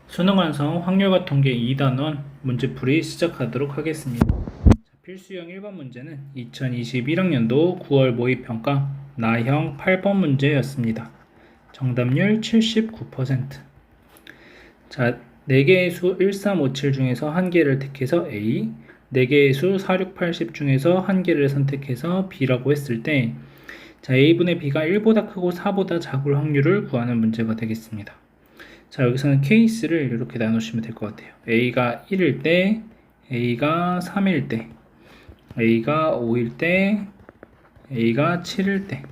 수능 완성 확률과 통계 2단원 문제풀이 시작하도록 하겠습니다. 필수형 1번 문제는 2021학년도 9월 모의평가 나형 8번 문제였습니다. 정답률 79%. 자, 4개의 수 1, 3, 5, 7 중에서 한 개를 택해서 A, 4개의 수 4, 6, 8, 10 중에서 한 개를 선택해서 B라고 했을 때 자, A분의 B가 1보다 크고 4보다 작을 확률을 구하는 문제가 되겠습니다. 자, 여기서는 케이스를 이렇게 나누시면 될 것 같아요. A가 1일 때, A가 3일 때, A가 5일 때, A가 7일 때.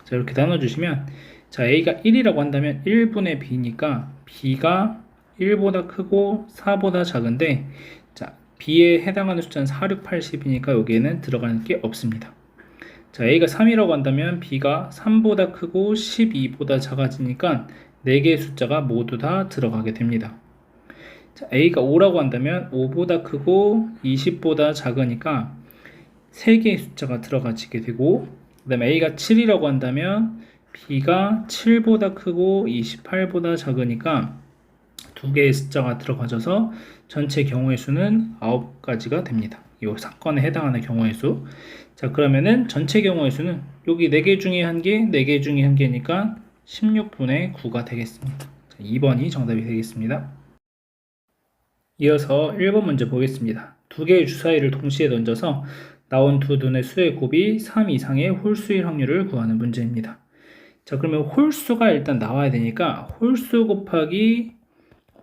자, 이렇게 나눠주시면, 자, A가 1이라고 한다면 1분의 B니까 B가 1보다 크고 4보다 작은데, 자, B에 해당하는 숫자는 4, 6, 8, 10이니까 여기에는 들어가는 게 없습니다. 자, A가 3이라고 한다면 B가 3보다 크고 12보다 작아지니까 4개의 숫자가 모두 다 들어가게 됩니다. 자, A가 5라고 한다면 5보다 크고 20보다 작으니까 3개의 숫자가 들어가지게 되고, 그 다음에 A가 7이라고 한다면 B가 7보다 크고 28보다 작으니까 2개의 숫자가 들어가져서 전체 경우의 수는 9가지가 됩니다. 이 사건에 해당하는 경우의 수. 자, 그러면은 전체 경우의 수는 여기 4개 중에 1개, 4개 중에 1개니까 16분의 9가 되겠습니다. 자, 2번이 정답이 되겠습니다. 이어서 1번 문제 보겠습니다. 2개의 주사위를 동시에 던져서 나온 두 눈의 수의 곱이 3 이상의 홀수일 확률을 구하는 문제입니다. 자, 그러면 홀수가 일단 나와야 되니까 홀수 곱하기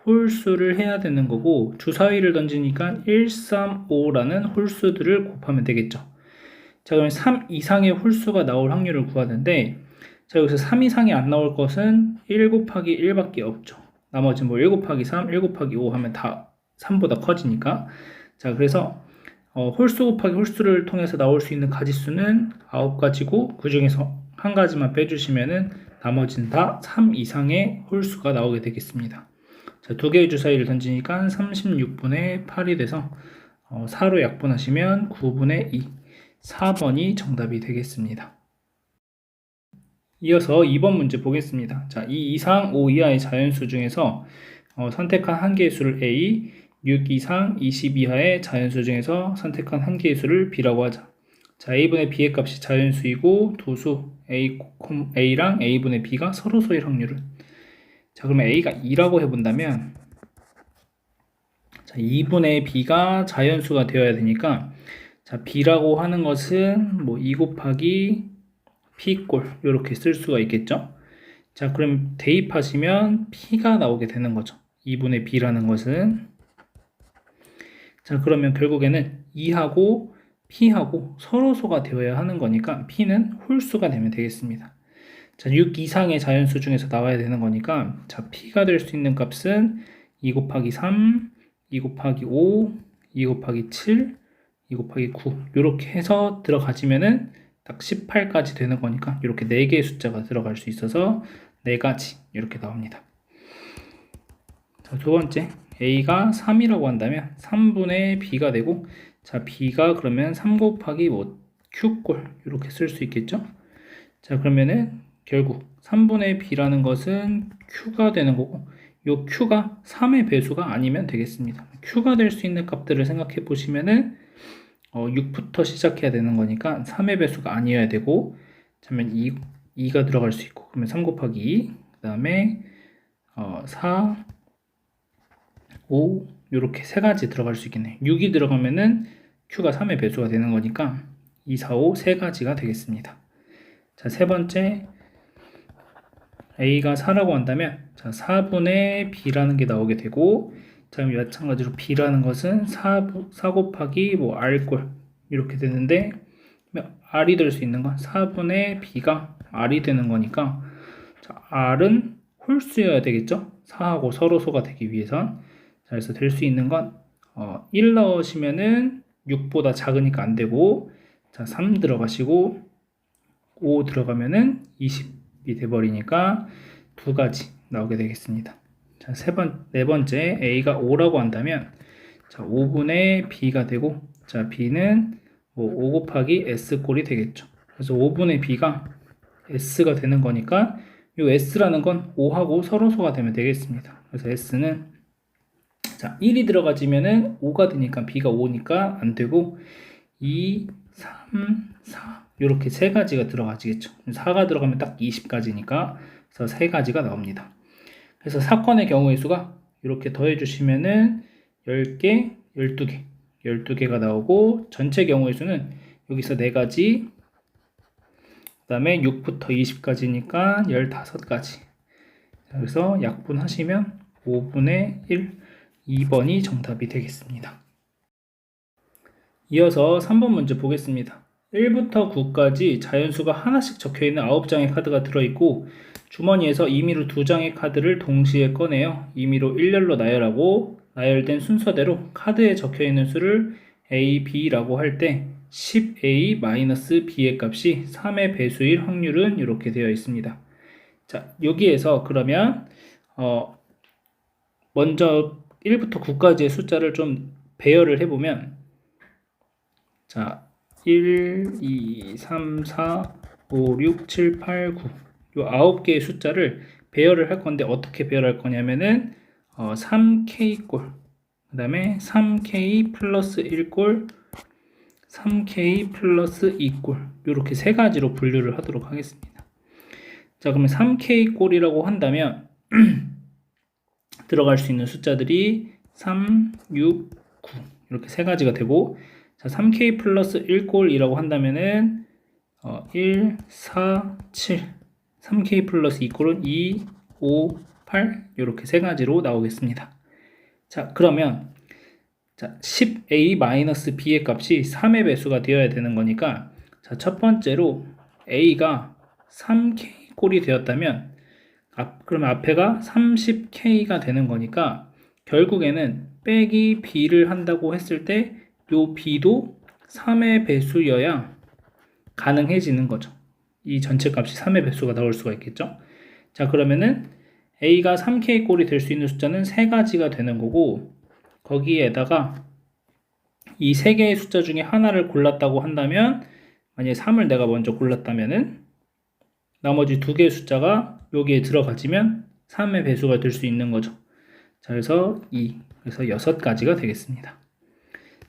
홀수를 해야 되는 거고, 주사위를 던지니까 1, 3, 5라는 홀수들을 곱하면 되겠죠. 자, 그럼 3 이상의 홀수가 나올 확률을 구하는데, 자, 여기서 3 이상이 안 나올 것은 1 곱하기 1밖에 없죠. 나머지는 뭐 1 곱하기 3, 1 곱하기 5 하면 다 3보다 커지니까. 자, 그래서 홀수 곱하기 홀수를 통해서 나올 수 있는 가지수는 9가지고, 그 중에서 한 가지만 빼주시면은 나머지는 다 3 이상의 홀수가 나오게 되겠습니다. 자, 2개의 주사위를 던지니까 36분의 8이 돼서 4로 약분하시면 9분의 2, 4번이 정답이 되겠습니다. 이어서 2번 문제 보겠습니다. 자, 2 이상 5 이하의 자연수 중에서 선택한 한 개의 수를 A, 6 이상 20 이하의 자연수 중에서 선택한 한 개의 수를 B라고 하자. 자, A분의 B의 값이 자연수이고 두 수 A랑 A분의 B가 서로소일 확률을. 자, 그러면 A가 2라고 해본다면, 자, 2분의 B가 자연수가 되어야 되니까, 자, B라고 하는 것은 뭐 2 곱하기 P꼴 이렇게 쓸 수가 있겠죠. 자, 그럼 대입하시면 P가 나오게 되는 거죠. 2분의 B라는 것은. 자, 그러면 결국에는 2하고 P하고 서로소가 되어야 하는 거니까 P는 홀수가 되면 되겠습니다. 자, 6 이상의 자연수 중에서 나와야 되는 거니까, 자, P가 될 수 있는 값은 2 곱하기 3, 2 곱하기 5, 2 곱하기 7, 2 곱하기 9 이렇게 해서 들어가지면은 딱 18까지 되는 거니까 이렇게 4개의 숫자가 들어갈 수 있어서 4가지 이렇게 나옵니다. 자, 두 번째, A가 3이라고 한다면 3분의 B가 되고, 자, B가 그러면 3 곱하기 뭐 Q꼴 이렇게 쓸 수 있겠죠. 자, 그러면은 결국 3분의 B라는 것은 Q가 되는 거고, 요 Q가 3의 배수가 아니면 되겠습니다. Q가 될 수 있는 값들을 생각해 보시면은 6부터 시작해야 되는 거니까 3의 배수가 아니어야 되고, 그러면 2가 들어갈 수 있고, 그러면 3 곱하기 2, 그 다음에 4, 5 이렇게 세 가지 들어갈 수 있겠네요. 6이 들어가면은 Q가 3의 배수가 되는 거니까 2, 4, 5 세 가지가 되겠습니다. 자, 세 번째, A가 4라고 한다면, 자, 4분의 B라는 게 나오게 되고, 자, 마찬가지로 B라는 것은 4 곱하기 뭐 R꼴 이렇게 되는데, R이 될 수 있는 건 4분의 B가 R이 되는 거니까, 자, R은 홀수여야 되겠죠? 4하고 서로소가 되기 위해선. 자, 그래서 될 수 있는 건 1 넣으시면은 6보다 작으니까 안 되고, 자, 3 들어가시고 5 들어가면은 20이 돼버리니까 2가지 나오게 되겠습니다. 자, 네 번째, A가 5라고 한다면, 자, 5분의 B가 되고, 자, B는 뭐 5 곱하기 S꼴이 되겠죠. 그래서 5분의 B가 S가 되는 거니까, 이 S라는 건 5하고 서로소가 되면 되겠습니다. 그래서 S는 자 1이 들어가지면은 5가 되니까 B가 5니까 안 되고 2, 3, 4 이렇게 세 가지가 들어가지겠죠. 4가 들어가면 딱 20가지니까 그래서 세 가지가 나옵니다. 그래서 사건의 경우의 수가 이렇게 더해 주시면은 10개, 12개, 12개가 나오고 전체 경우의 수는 여기서 4가지, 그 다음에 6부터 20까지니까 15가지. 그래서 약분하시면 5분의 1, 2번이 정답이 되겠습니다. 이어서 3번 문제 보겠습니다. 1부터 9까지 자연수가 하나씩 적혀있는 9장의 카드가 들어있고 주머니에서 임의로 2장의 카드를 동시에 꺼내어 임의로 일렬로 나열하고 나열된 순서대로 카드에 적혀있는 수를 A, B라고 할 때 10A-B의 값이 3의 배수일 확률은 이렇게 되어 있습니다. 자, 여기에서 그러면 먼저 1부터 9까지의 숫자를 좀 배열을 해보면 자 1, 2, 3, 4, 5, 6, 7, 8, 9 요 9개의 숫자를 배열을 할 건데 어떻게 배열할 거냐면은 3K꼴 그 다음에 3K 플러스 1꼴 3K 플러스 2꼴 이렇게 세 가지로 분류를 하도록 하겠습니다. 자 그러면 3K꼴이라고 한다면 들어갈 수 있는 숫자들이 3, 6, 9 이렇게 세 가지가 되고 자 3K 플러스 1꼴이라고 한다면은 1, 4, 7 3K 플러스 2꼴은 2, 5, 8 이렇게 세 가지로 나오겠습니다. 자 그러면 자 10A-B의 값이 3의 배수가 되어야 되는 거니까 자 첫 번째로 A가 3K꼴이 되었다면 그러면 앞에가 30K가 되는 거니까 결국에는 빼기 B를 한다고 했을 때 요 B도 3의 배수여야 가능해지는 거죠. 이 전체 값이 3의 배수가 나올 수가 있겠죠. 자 그러면은 A가 3K꼴이 될 수 있는 숫자는 3가지가 되는 거고 거기에다가 이 3개의 숫자 중에 하나를 골랐다고 한다면 만약에 3을 내가 먼저 골랐다면은 나머지 2개의 숫자가 여기에 들어가지면 3의 배수가 될 수 있는 거죠. 자 그래서 2 그래서 6가지가 되겠습니다.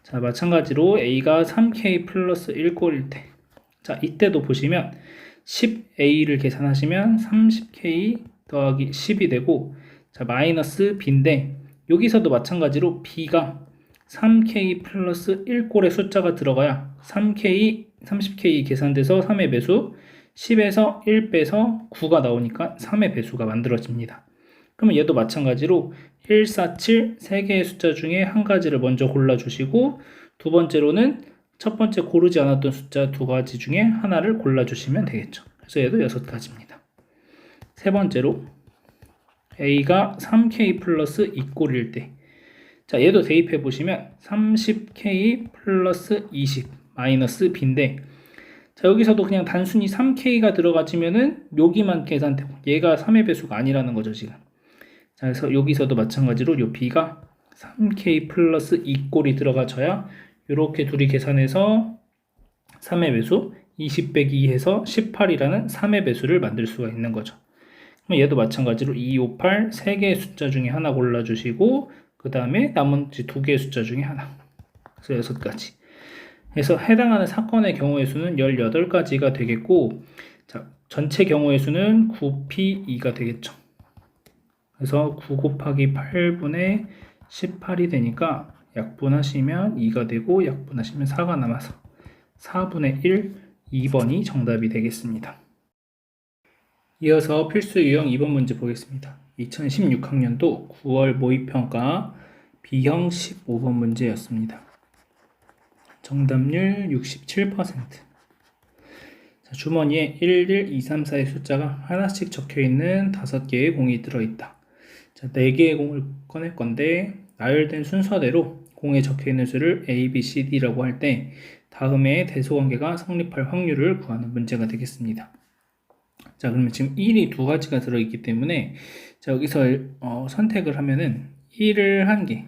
자 마찬가지로 A가 3K 플러스 1꼴일 때 자 이때도 보시면 10A를 계산하시면 30K 더하기 10이 되고 자 마이너스 B인데 여기서도 마찬가지로 B가 3K 플러스 1꼴의 숫자가 들어가야 30K 계산돼서 3의 배수 10에서 1 빼서 9가 나오니까 3의 배수가 만들어집니다. 그러면 얘도 마찬가지로 1, 4, 7 3개의 숫자 중에 한 가지를 먼저 골라주시고 두 번째로는 첫 번째 고르지 않았던 숫자 2가지 중에 하나를 골라주시면 되겠죠. 그래서 얘도 6가지입니다. 세 번째로 A가 3K 플러스 2꼴일 때 자 얘도 대입해 보시면 30K 플러스 20 마이너스 B인데 자 여기서도 그냥 단순히 3K가 들어가지면은 여기만 계산되고 얘가 3의 배수가 아니라는 거죠 지금. 자 그래서 여기서도 마찬가지로 요 B가 3K 플러스 2꼴이 들어가져야 이렇게 둘이 계산해서 3의 배수 20 빼기 2 해서 18이라는 3의 배수를 만들 수가 있는 거죠. 그럼 얘도 마찬가지로 2, 5, 8 3개의 숫자 중에 하나 골라주시고 그 다음에 나머지 2개의 숫자 중에 하나 그래서 6가지 그래서 해당하는 사건의 경우의 수는 18가지가 되겠고 자, 전체 경우의 수는 9P2가 되겠죠. 그래서 9 곱하기 8분의 18이 되니까 약분하시면 2가 되고 약분하시면 4가 남아서 4분의 1, 2번이 정답이 되겠습니다. 이어서 필수 유형 2번 문제 보겠습니다. 2016학년도 9월 모의평가 B형 15번 문제였습니다. 정답률 67%. 자, 주머니에 1, 1, 2, 3, 4의 숫자가 하나씩 적혀있는 5개의 공이 들어있다. 자, 4개의 공을 꺼낼 건데 나열된 순서대로 공에 적혀있는 수를 A, B, C, D라고 할 때 다음에 대소관계가 성립할 확률을 구하는 문제가 되겠습니다. 자 그러면 지금 1이 2가지가 들어있기 때문에 자 여기서 선택을 하면은 1을 1개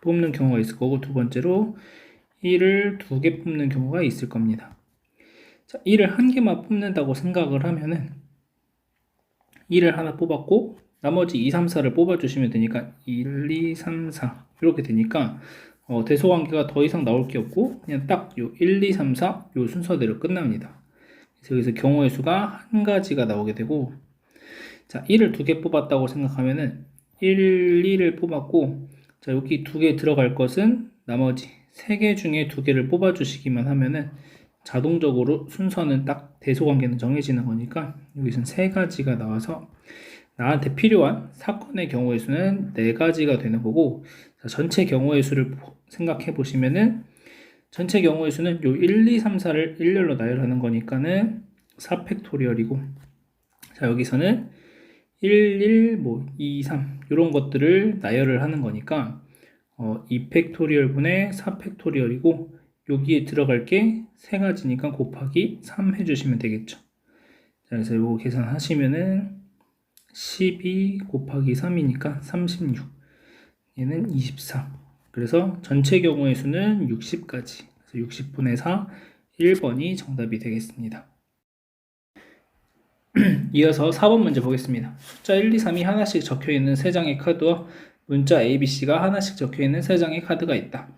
뽑는 경우가 있을 거고 두 번째로 1을 2개 뽑는 경우가 있을 겁니다. 자 1을 1개만 뽑는다고 생각을 하면은 1을 하나 뽑았고 나머지 2, 3, 4를 뽑아주시면 되니까 1, 2, 3, 4 이렇게 되니까 대소관계가 더 이상 나올 게 없고 그냥 딱 요 1, 2, 3, 4 요 순서대로 끝납니다. 그래서 여기서 경우의 수가 한 가지가 나오게 되고, 자 1을 2개 뽑았다고 생각하면은 1, 2를 뽑았고, 자 여기 2개 들어갈 것은 나머지 3개 중에 2개를 뽑아주시기만 하면은 자동적으로 순서는 딱 대소관계는 정해지는 거니까 여기선 3가지가 나와서 나한테 필요한 사건의 경우의 수는 4가지가 되는 거고, 자, 전체 경우의 수를 생각해 보시면은 전체 경우의 수는 요 1, 2, 3, 4를 일렬로 나열하는 거니까는 4팩토리얼이고, 자 여기서는 1, 1, 뭐 2, 3 이런 것들을 나열을 하는 거니까 2팩토리얼 분의 4팩토리얼이고, 여기에 들어갈 게 3가지니까 곱하기 3 해주시면 되겠죠. 자, 그래서 이거 계산하시면은 12 곱하기 3이니까 36, 얘는 24. 그래서 전체 경우의 수는 60까지. 그래서 60분의 4, 1번이 정답이 되겠습니다. 이어서 4번 문제 보겠습니다. 숫자 1, 2, 3이 하나씩 적혀있는 3장의 카드와 문자 A, B, C가 하나씩 적혀있는 3장의 카드가 있다.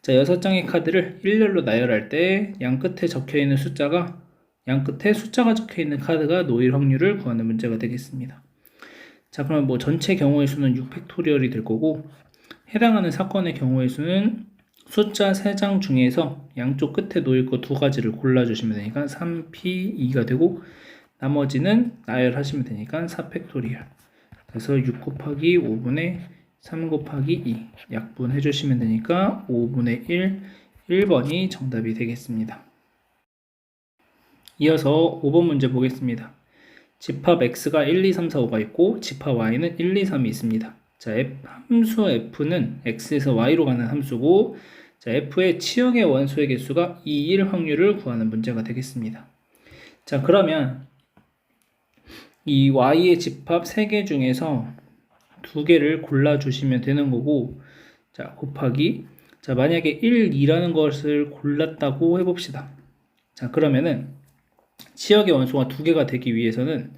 자, 6장의 카드를 일렬로 나열할 때 양 끝에 적혀있는 숫자가 적혀있는 카드가 놓일 확률을 구하는 문제가 되겠습니다. 자, 그럼 뭐 전체 경우의 수는 6팩토리얼이 될 거고, 해당하는 사건의 경우의 수는 숫자 3장 중에서 양쪽 끝에 놓일 거 2가지를 골라주시면 되니까 3P2가 되고, 나머지는 나열하시면 되니까 4팩토리얼. 그래서 6 곱하기 5분의 3 곱하기 2 약분해 주시면 되니까 5분의 1, 1번이 정답이 되겠습니다. 이어서 5번 문제 보겠습니다. 집합 x가 1, 2, 3, 4, 5가 있고 집합 y는 1, 2, 3이 있습니다. 자, 함수 f는 x에서 y로 가는 함수고, 자, f의 치역의 원소의 개수가 2, 1 확률을 구하는 문제가 되겠습니다. 자, 그러면 이 y의 집합 3개 중에서 2개를 골라주시면 되는 거고, 자, 곱하기, 자, 만약에 1, 2라는 것을 골랐다고 해봅시다. 자, 그러면은 치역의 원소가 2개가 되기 위해서는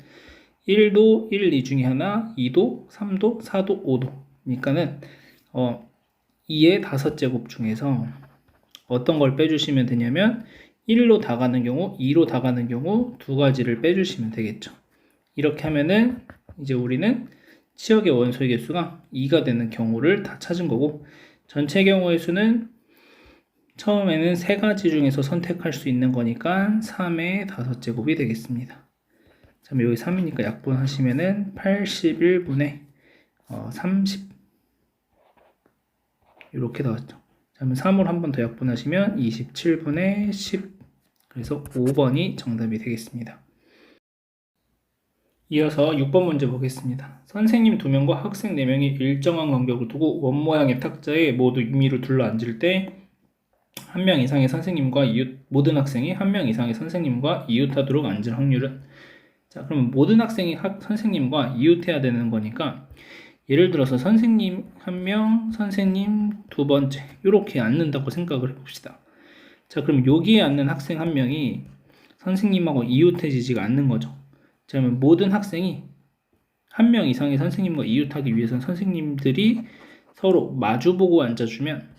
1도 1, 2 중에 하나, 2도, 3도, 4도, 5도. 그러니까는 2의 5제곱 중에서 어떤 걸 빼주시면 되냐면 1로 다 가는 경우, 2로 다 가는 경우 2가지를 빼주시면 되겠죠. 이렇게 하면은 이제 우리는 치역의 원소의 개수가 2가 되는 경우를 다 찾은 거고, 전체 경우의 수는 처음에는 3가지 중에서 선택할 수 있는 거니까 3의 5제곱이 되겠습니다. 자, 여기 3이니까 약분하시면은 81분의 30 이렇게 나왔죠. 자, 그러면 3을 한 번 더 약분하시면 27분의 10, 그래서 5번이 정답이 되겠습니다. 이어서 6번 문제 보겠습니다. 선생님 2명과 학생 4명이 일정한 간격을 두고 원 모양의 탁자에 모두 임의로 둘러앉을 때 한 명 이상의 선생님과 모든 학생이 한 명 이상의 선생님과 이웃하도록 앉을 확률은? 자, 그러면 모든 학생이 선생님과 이웃해야 되는 거니까, 예를 들어서 선생님 1명, 선생님 2번째 이렇게 앉는다고 생각을 해봅시다. 자, 그럼 여기에 앉는 학생 1명이 선생님하고 이웃해지지가 않는 거죠. 자, 그러면 모든 학생이 한 명 이상의 선생님과 이웃하기 위해서는 선생님들이 서로 마주보고 앉아주면,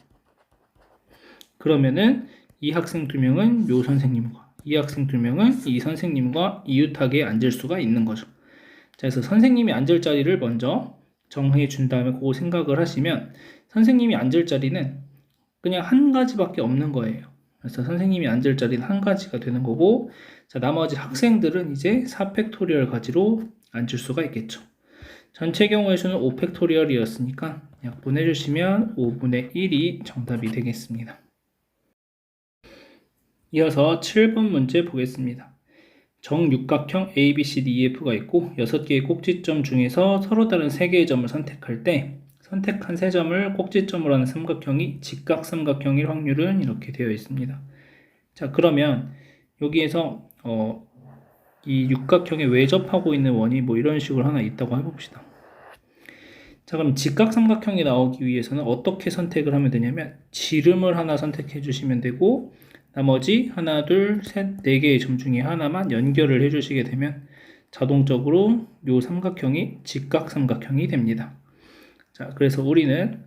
그러면은 이 학생 2명은 요 선생님과, 이 학생 2명은 이 선생님과 이웃하게 앉을 수가 있는 거죠. 자, 그래서 선생님이 앉을 자리를 먼저 정해 준 다음에 그거 생각을 하시면 선생님이 앉을 자리는 그냥 한 가지밖에 없는 거예요. 그래서 선생님이 앉을 자리는 한 가지가 되는 거고, 자, 나머지 학생들은 이제 4팩토리얼 가지로 앉을 수가 있겠죠. 전체 경우의 수는 5팩토리얼이었으니까 약분해 주시면 5분의 1이 정답이 되겠습니다. 이어서 7번 문제 보겠습니다. 정육각형 ABCDEF가 있고 6개의 꼭지점 중에서 서로 다른 3개의 점을 선택할 때 선택한 3점을 꼭지점으로 하는 삼각형이 직각삼각형일 확률은 이렇게 되어 있습니다. 자, 그러면 여기에서 이 육각형에 외접하고 있는 원이 뭐 이런 식으로 하나 있다고 해봅시다. 자, 그럼 직각삼각형이 나오기 위해서는 어떻게 선택을 하면 되냐면 지름을 하나 선택해 주시면 되고, 나머지 하나, 둘, 셋, 4개의 점 중에 하나만 연결을 해주시게 되면 자동적으로 요 삼각형이 직각삼각형이 됩니다. 자, 그래서 우리는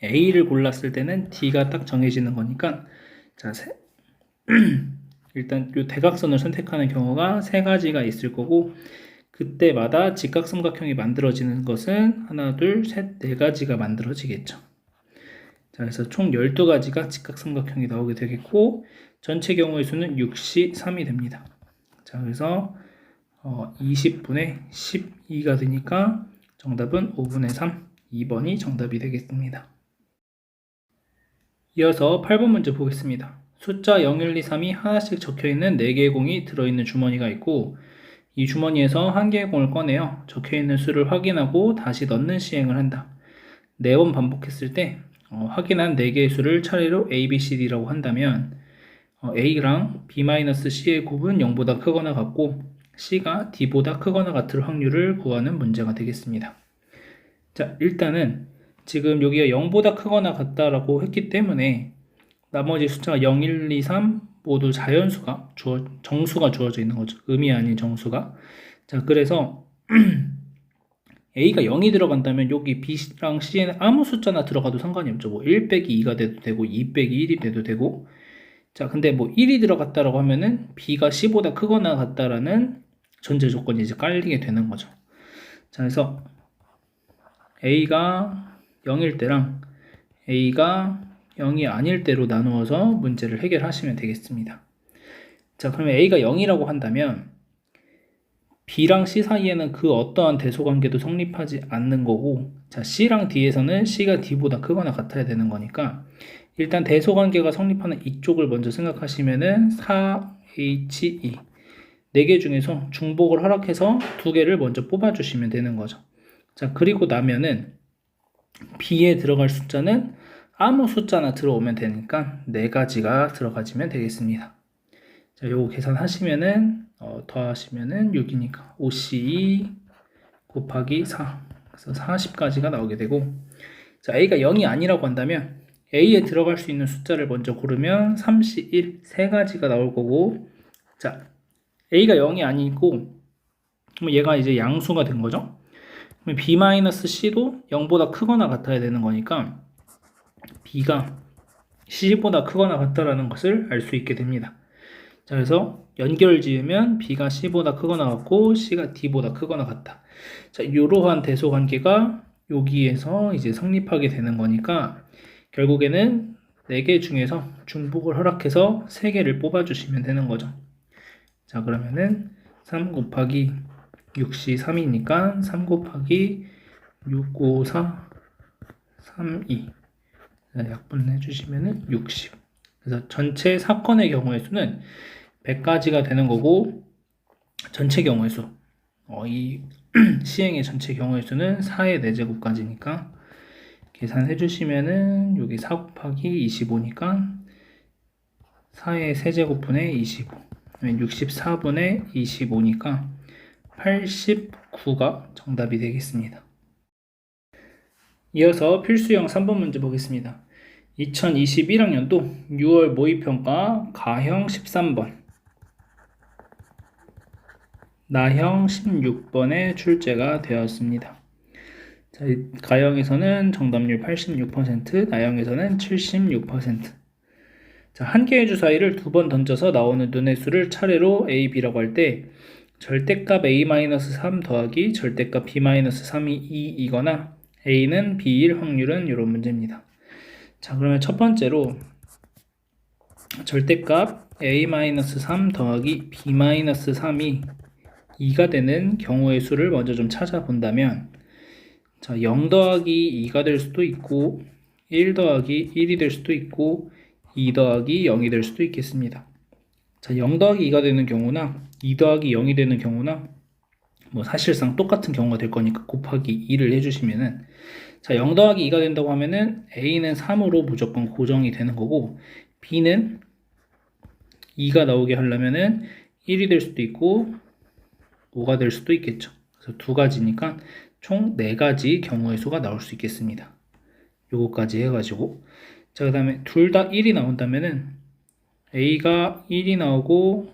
A를 골랐을 때는 D가 딱 정해지는 거니까, 자, 일단 요 대각선을 선택하는 경우가 세 가지가 있을 거고, 그때마다 직각삼각형이 만들어지는 것은 하나, 둘, 셋, 네 가지가 만들어지겠죠. 자, 그래서 총 12가지가 직각삼각형이 나오게 되겠고, 전체 경우의 수는 6시 3이 됩니다. 자, 그래서 20분의 12가 되니까 정답은 5분의 3, 2번이 정답이 되겠습니다. 이어서 8번 문제 보겠습니다. 숫자 0, 1, 2, 3이 하나씩 적혀있는 4개의 공이 들어있는 주머니가 있고, 이 주머니에서 한 개의 공을 꺼내어 적혀있는 수를 확인하고 다시 넣는 시행을 한다. 4번 반복했을 때 확인한 4개의 수를 차례로 A, B, C, D라고 한다면 A랑 B-C의 곱은 0보다 크거나 같고 C가 D보다 크거나 같을 확률을 구하는 문제가 되겠습니다. 자, 일단은 지금 여기가 0보다 크거나 같다라고 했기 때문에 나머지 숫자가 0, 1, 2, 3 모두 자연수가 정수가 주어져 있는 거죠. 음이 아닌 정수가. 자, 그래서 A가 0이 들어간다면 여기 B랑 C에는 아무 숫자나 들어가도 상관이 없죠. 뭐 1 빼기 2가 돼도 되고 2 빼기 1이 돼도 되고. 자, 근데 뭐 1이 들어갔다라고 하면은 B가 C보다 크거나 같다라는 전제 조건이 이제 깔리게 되는 거죠. 자, 그래서 A가 0일 때랑 A가 0이 아닐 때로 나누어서 문제를 해결하시면 되겠습니다. 자, 그러면 A가 0이라고 한다면 B랑 C 사이에는 그 어떠한 대소관계도 성립하지 않는 거고, 자, C랑 D에서는 C가 D보다 크거나 같아야 되는 거니까 일단 대소관계가 성립하는 이쪽을 먼저 생각하시면은 4HE 4개 중에서 중복을 허락해서 2개를 먼저 뽑아주시면 되는 거죠. 자, 그리고 나면은 B에 들어갈 숫자는 아무 숫자나 들어오면 되니까 4가지가 들어가지면 되겠습니다. 자, 요거 계산하시면은 더하시면은 6이니까 5C2 곱하기 4, 그래서 40까지가 나오게 되고, 자, A가 0이 아니라고 한다면 A에 들어갈 수 있는 숫자를 먼저 고르면 3C1 3가지가 나올 거고, 자, A가 0이 아니고 그럼 얘가 이제 양수가 된 거죠. 그럼 B-C도 0보다 크거나 같아야 되는 거니까 B가 C보다 크거나 같다라는 것을 알 수 있게 됩니다. 자, 그래서 연결 지으면 B가 C보다 크거나 같고 C가 D보다 크거나 같다. 자, 이러한 대소 관계가 여기에서 이제 성립하게 되는 거니까 결국에는 4개 중에서 중복을 허락해서 3개를 뽑아주시면 되는 거죠. 자, 그러면은 3 곱하기 6시 3이니까 3 곱하기 6, 5, 4, 3, 2 약분해 주시면은 60. 그래서 전체 사건의 경우의 수는 100가지가 되는 거고, 전체 경우의 수, 이 시행의 전체 경우의 수는 4의 4제곱까지니까 계산해 주시면은 여기 4 곱하기 25니까 4의 세제곱분의 25, 64분의 25니까 89가 정답이 되겠습니다. 이어서 필수형 3번 문제 보겠습니다. 2021학년도 6월 모의평가 가형 13번, 나형 16번에 출제가 되었습니다. 자, 가형에서는 정답률 86%, 나형에서는 76%. 자, 한 개의 주사위를 2번 던져서 나오는 눈의 수를 차례로 A, B라고 할 때 절대값 A-3 더하기 절대값 B-3이 2이거나 A는 B일 확률은 이런 문제입니다. 자, 그러면 첫 번째로 절대값 A-3 더하기 B-3이 2가 되는 경우의 수를 먼저 좀 찾아본다면, 자, 0 더하기 2가 될 수도 있고 1 더하기 1이 될 수도 있고 2 더하기 0이 될 수도 있겠습니다. 자, 0 더하기 2가 되는 경우나 2 더하기 0이 되는 경우나 뭐 사실상 똑같은 경우가 될 거니까 곱하기 2를 해주시면은, 자, 0 더하기 2가 된다고 하면은 A는 3으로 무조건 고정이 되는 거고, B는 2가 나오게 하려면은 1이 될 수도 있고 5가 될 수도 있겠죠. 그래서 2가지니까 총 4가지 경우의 수가 나올 수 있겠습니다. 요거까지 해가지고, 자, 그 다음에 둘 다 1이 나온다면은 A가 1이 나오고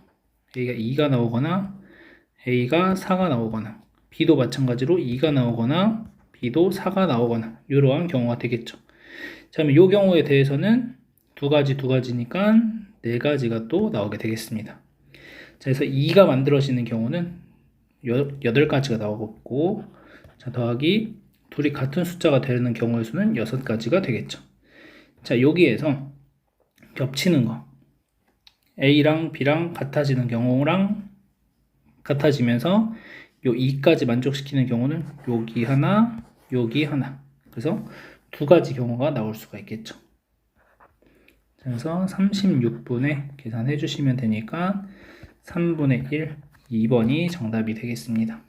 A가 2가 나오거나 A가 4가 나오거나 B도 마찬가지로 2가 나오거나 B도 4가 나오거나 이러한 경우가 되겠죠. 자, 그러면 이 경우에 대해서는 두 가지니까 네 가지가 또 나오게 되겠습니다. 자, 그래서 2가 만들어지는 경우는 8가지가 나오고, 자, 더하기 둘이 같은 숫자가 되는 경우의 수는 6가지가 되겠죠. 자, 여기에서 겹치는 거 A랑 B랑 같아지는 경우랑 같아지면서 요 2까지 만족시키는 경우는 여기 하나, 여기 하나. 그래서 두 가지 경우가 나올 수가 있겠죠. 그래서 36분에 계산해 주시면 되니까 3분의 1, 2번이 정답이 되겠습니다.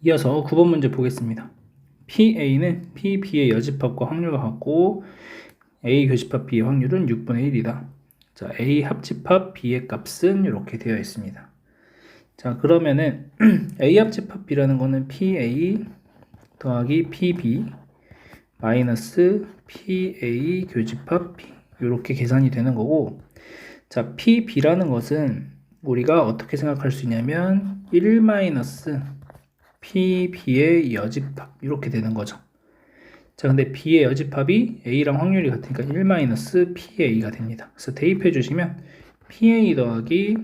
이어서 9번 문제 보겠습니다. PA는 PB의 여집합과 확률과 같고 A 교집합 B의 확률은 6분의 1이다. 자, A 합집합 B의 값은 이렇게 되어 있습니다. 자, 그러면은 A 합집합 B라는 거는 PA 더하기 PB 마이너스 PA 교집합 B 이렇게 계산이 되는 거고, 자, PB라는 것은 우리가 어떻게 생각할 수 있냐면 1 마이너스 PB의 여집합 이렇게 되는 거죠. 자, 근데 B의 여집합이 A랑 확률이 같으니까 1 마이너스 PA가 됩니다. 그래서 대입해 주시면 PA 더하기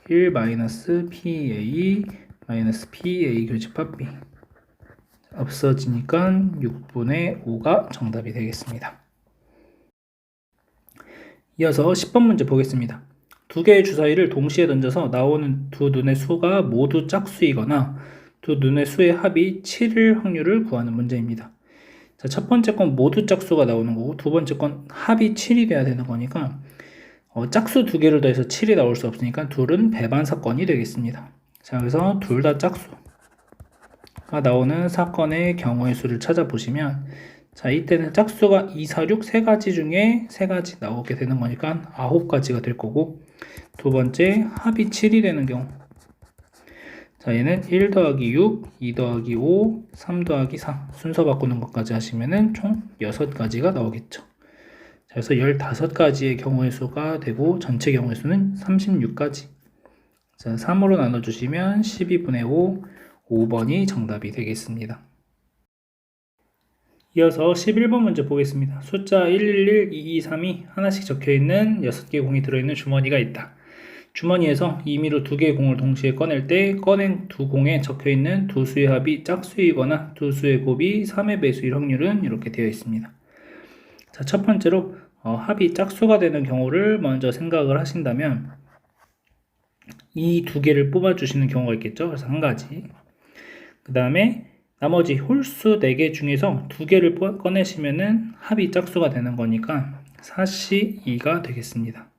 1 마이너스 PA 마이너스 PA 교집합 B 없어지니까 6분의 5가 정답이 되겠습니다. 이어서 10번 문제 보겠습니다. 두 개의 주사위를 동시에 던져서 나오는 두 눈의 수가 모두 짝수이거나 두 눈의 수의 합이 7일 확률을 구하는 문제입니다. 자, 첫 번째 건 모두 짝수가 나오는 거고 두 번째 건 합이 7이 돼야 되는 거니까 짝수 두 개를 더해서 7이 나올 수 없으니까 둘은 배반 사건이 되겠습니다. 자, 그래서 둘 다 짝수가 나오는 사건의 경우의 수를 찾아보시면, 자, 이때는 짝수가 2, 4, 6 세 가지 중에 세 가지 나오게 되는 거니까 9가지가 될 거고, 두 번째 합이 7이 되는 경우, 자, 얘는 1 더하기 6, 2 더하기 5, 3 더하기 4 순서 바꾸는 것까지 하시면은 총 6가지가 나오겠죠. 자, 그래서 15가지의 경우의 수가 되고 전체 경우의 수는 36가지. 자, 3으로 나눠주시면 12분의 5, 5번이 정답이 되겠습니다. 이어서 11번 문제 보겠습니다. 숫자 111, 223이 하나씩 적혀있는 6개의 공이 들어있는 주머니가 있다. 주머니에서 임의로 2개의 공을 동시에 꺼낼 때 꺼낸 두 공에 적혀있는 두 수의 합이 짝수이거나 두 수의 곱이 3의 배수일 확률은 이렇게 되어 있습니다. 자, 첫 번째로 합이 짝수가 되는 경우를 먼저 생각을 하신다면 이 두 개를 뽑아주시는 경우가 있겠죠. 그래서 한 가지. 그 다음에 나머지 홀수 4개 중에서 2개를 꺼내시면은 합이 짝수가 되는 거니까 4시 2가 되겠습니다.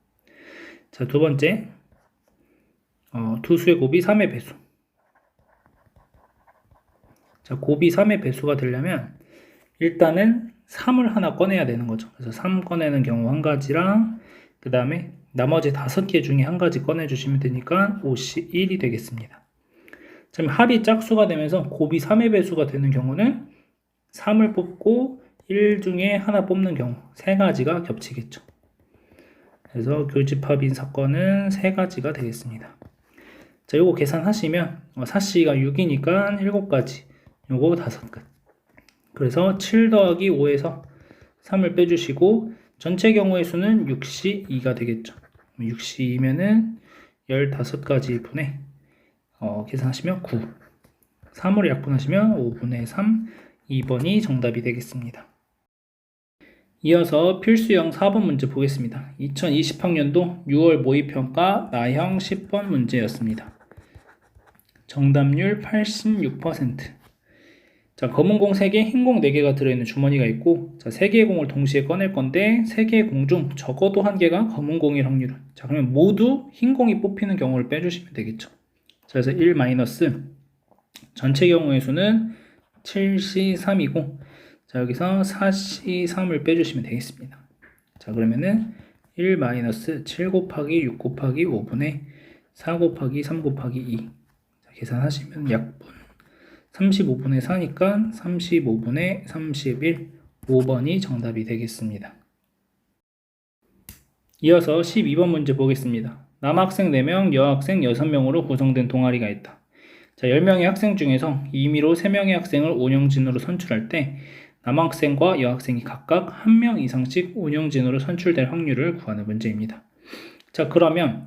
자, 두 번째, 두 수의 곱이 3의 배수. 자, 곱이 3의 배수가 되려면 일단은 3을 하나 꺼내야 되는 거죠. 그래서 3 꺼내는 경우 한 가지랑 그 다음에 나머지 5개 중에 한 가지 꺼내주시면 되니까 5시 1이 되겠습니다. 자, 합이 짝수가 되면서 곱이 3의 배수가 되는 경우는 3을 뽑고 1 중에 하나 뽑는 경우 3가지가 겹치겠죠. 그래서 교집합인 사건은 3가지가 되겠습니다. 자, 요거 계산하시면 4C가 6이니까 7가지, 요거 5끝. 그래서 7 더하기 5에서 3을 빼주시고 전체 경우의 수는 6시 2가 되겠죠. 6시 2면은 15가지 분의 계산하시면 9. 3으로 약분하시면 5분의 3, 2번이 정답이 되겠습니다. 이어서 필수형 4번 문제 보겠습니다. 2020학년도 6월 모의평가 나형 10번 문제였습니다. 정답률 86%. 자, 검은 공 3개, 흰 공 4개가 들어있는 주머니가 있고, 자, 3개의 공을 동시에 꺼낼 건데 3개의 공 중 적어도 1개가 검은 공일 확률은, 자, 그러면 모두 흰 공이 뽑히는 경우를 빼주시면 되겠죠. 자, 그래서 1 마이너스 전체 경우의 수는 7C 3이고, 자, 여기서 4C 3을 빼주시면 되겠습니다. 자, 그러면은 1 마이너스 7 곱하기 6 곱하기 5분의 4 곱하기 3 곱하기 2. 자, 계산하시면 약분 35분의 4니까 35분의 31, 5번이 정답이 되겠습니다. 이어서 12번 문제 보겠습니다. 남학생 4명, 여학생 6명으로 구성된 동아리가 있다. 자, 10명의 학생 중에서 임의로 3명의 학생을 운영진으로 선출할 때 남학생과 여학생이 각각 1명 이상씩 운영진으로 선출될 확률을 구하는 문제입니다. 자, 그러면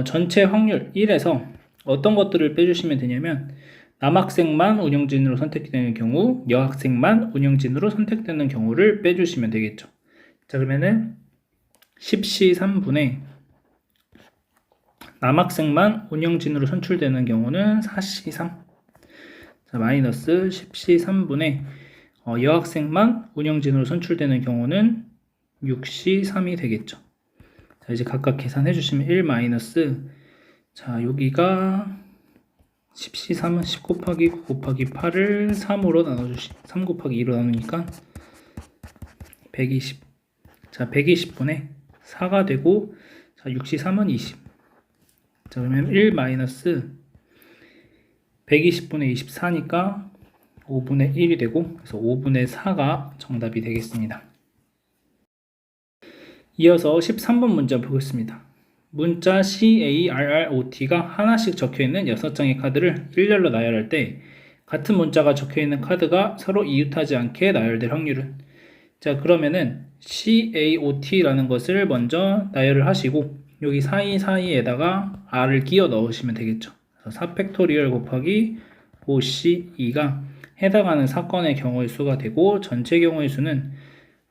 전체 확률 1에서 어떤 것들을 빼주시면 되냐면 남학생만 운영진으로 선택되는 경우, 여학생만 운영진으로 선택되는 경우를 빼주시면 되겠죠. 자, 그러면은 10시 3분에 남학생만 운영진으로 선출되는 경우는 4시 3. 자, 마이너스 10시 3분에 여학생만 운영진으로 선출되는 경우는 6시 3이 되겠죠. 자, 이제 각각 계산해 주시면 1 마이너스, 자, 여기가 10시 3은 10 곱하기 9 곱하기 8을 3으로 나눠주시면 3 곱하기 2로 나누니까 120. 자, 120분에 4가 되고, 자, 6시 3은 20. 자, 그러면 1 마이너스 120분의 24니까 5분의 1이 되고, 그래서 5분의 4가 정답이 되겠습니다. 이어서 13번 문제 보겠습니다. 문자 CARROT가 하나씩 적혀있는 6장의 카드를 일렬로 나열할 때 같은 문자가 적혀있는 카드가 서로 이웃하지 않게 나열될 확률은? 자, 그러면은 CAOT라는 것을 먼저 나열을 하시고 여기 사이사이에다가 R을 끼워 넣으시면 되겠죠. 4팩토리얼 곱하기 5C2가 해당하는 사건의 경우의 수가 되고 전체 경우의 수는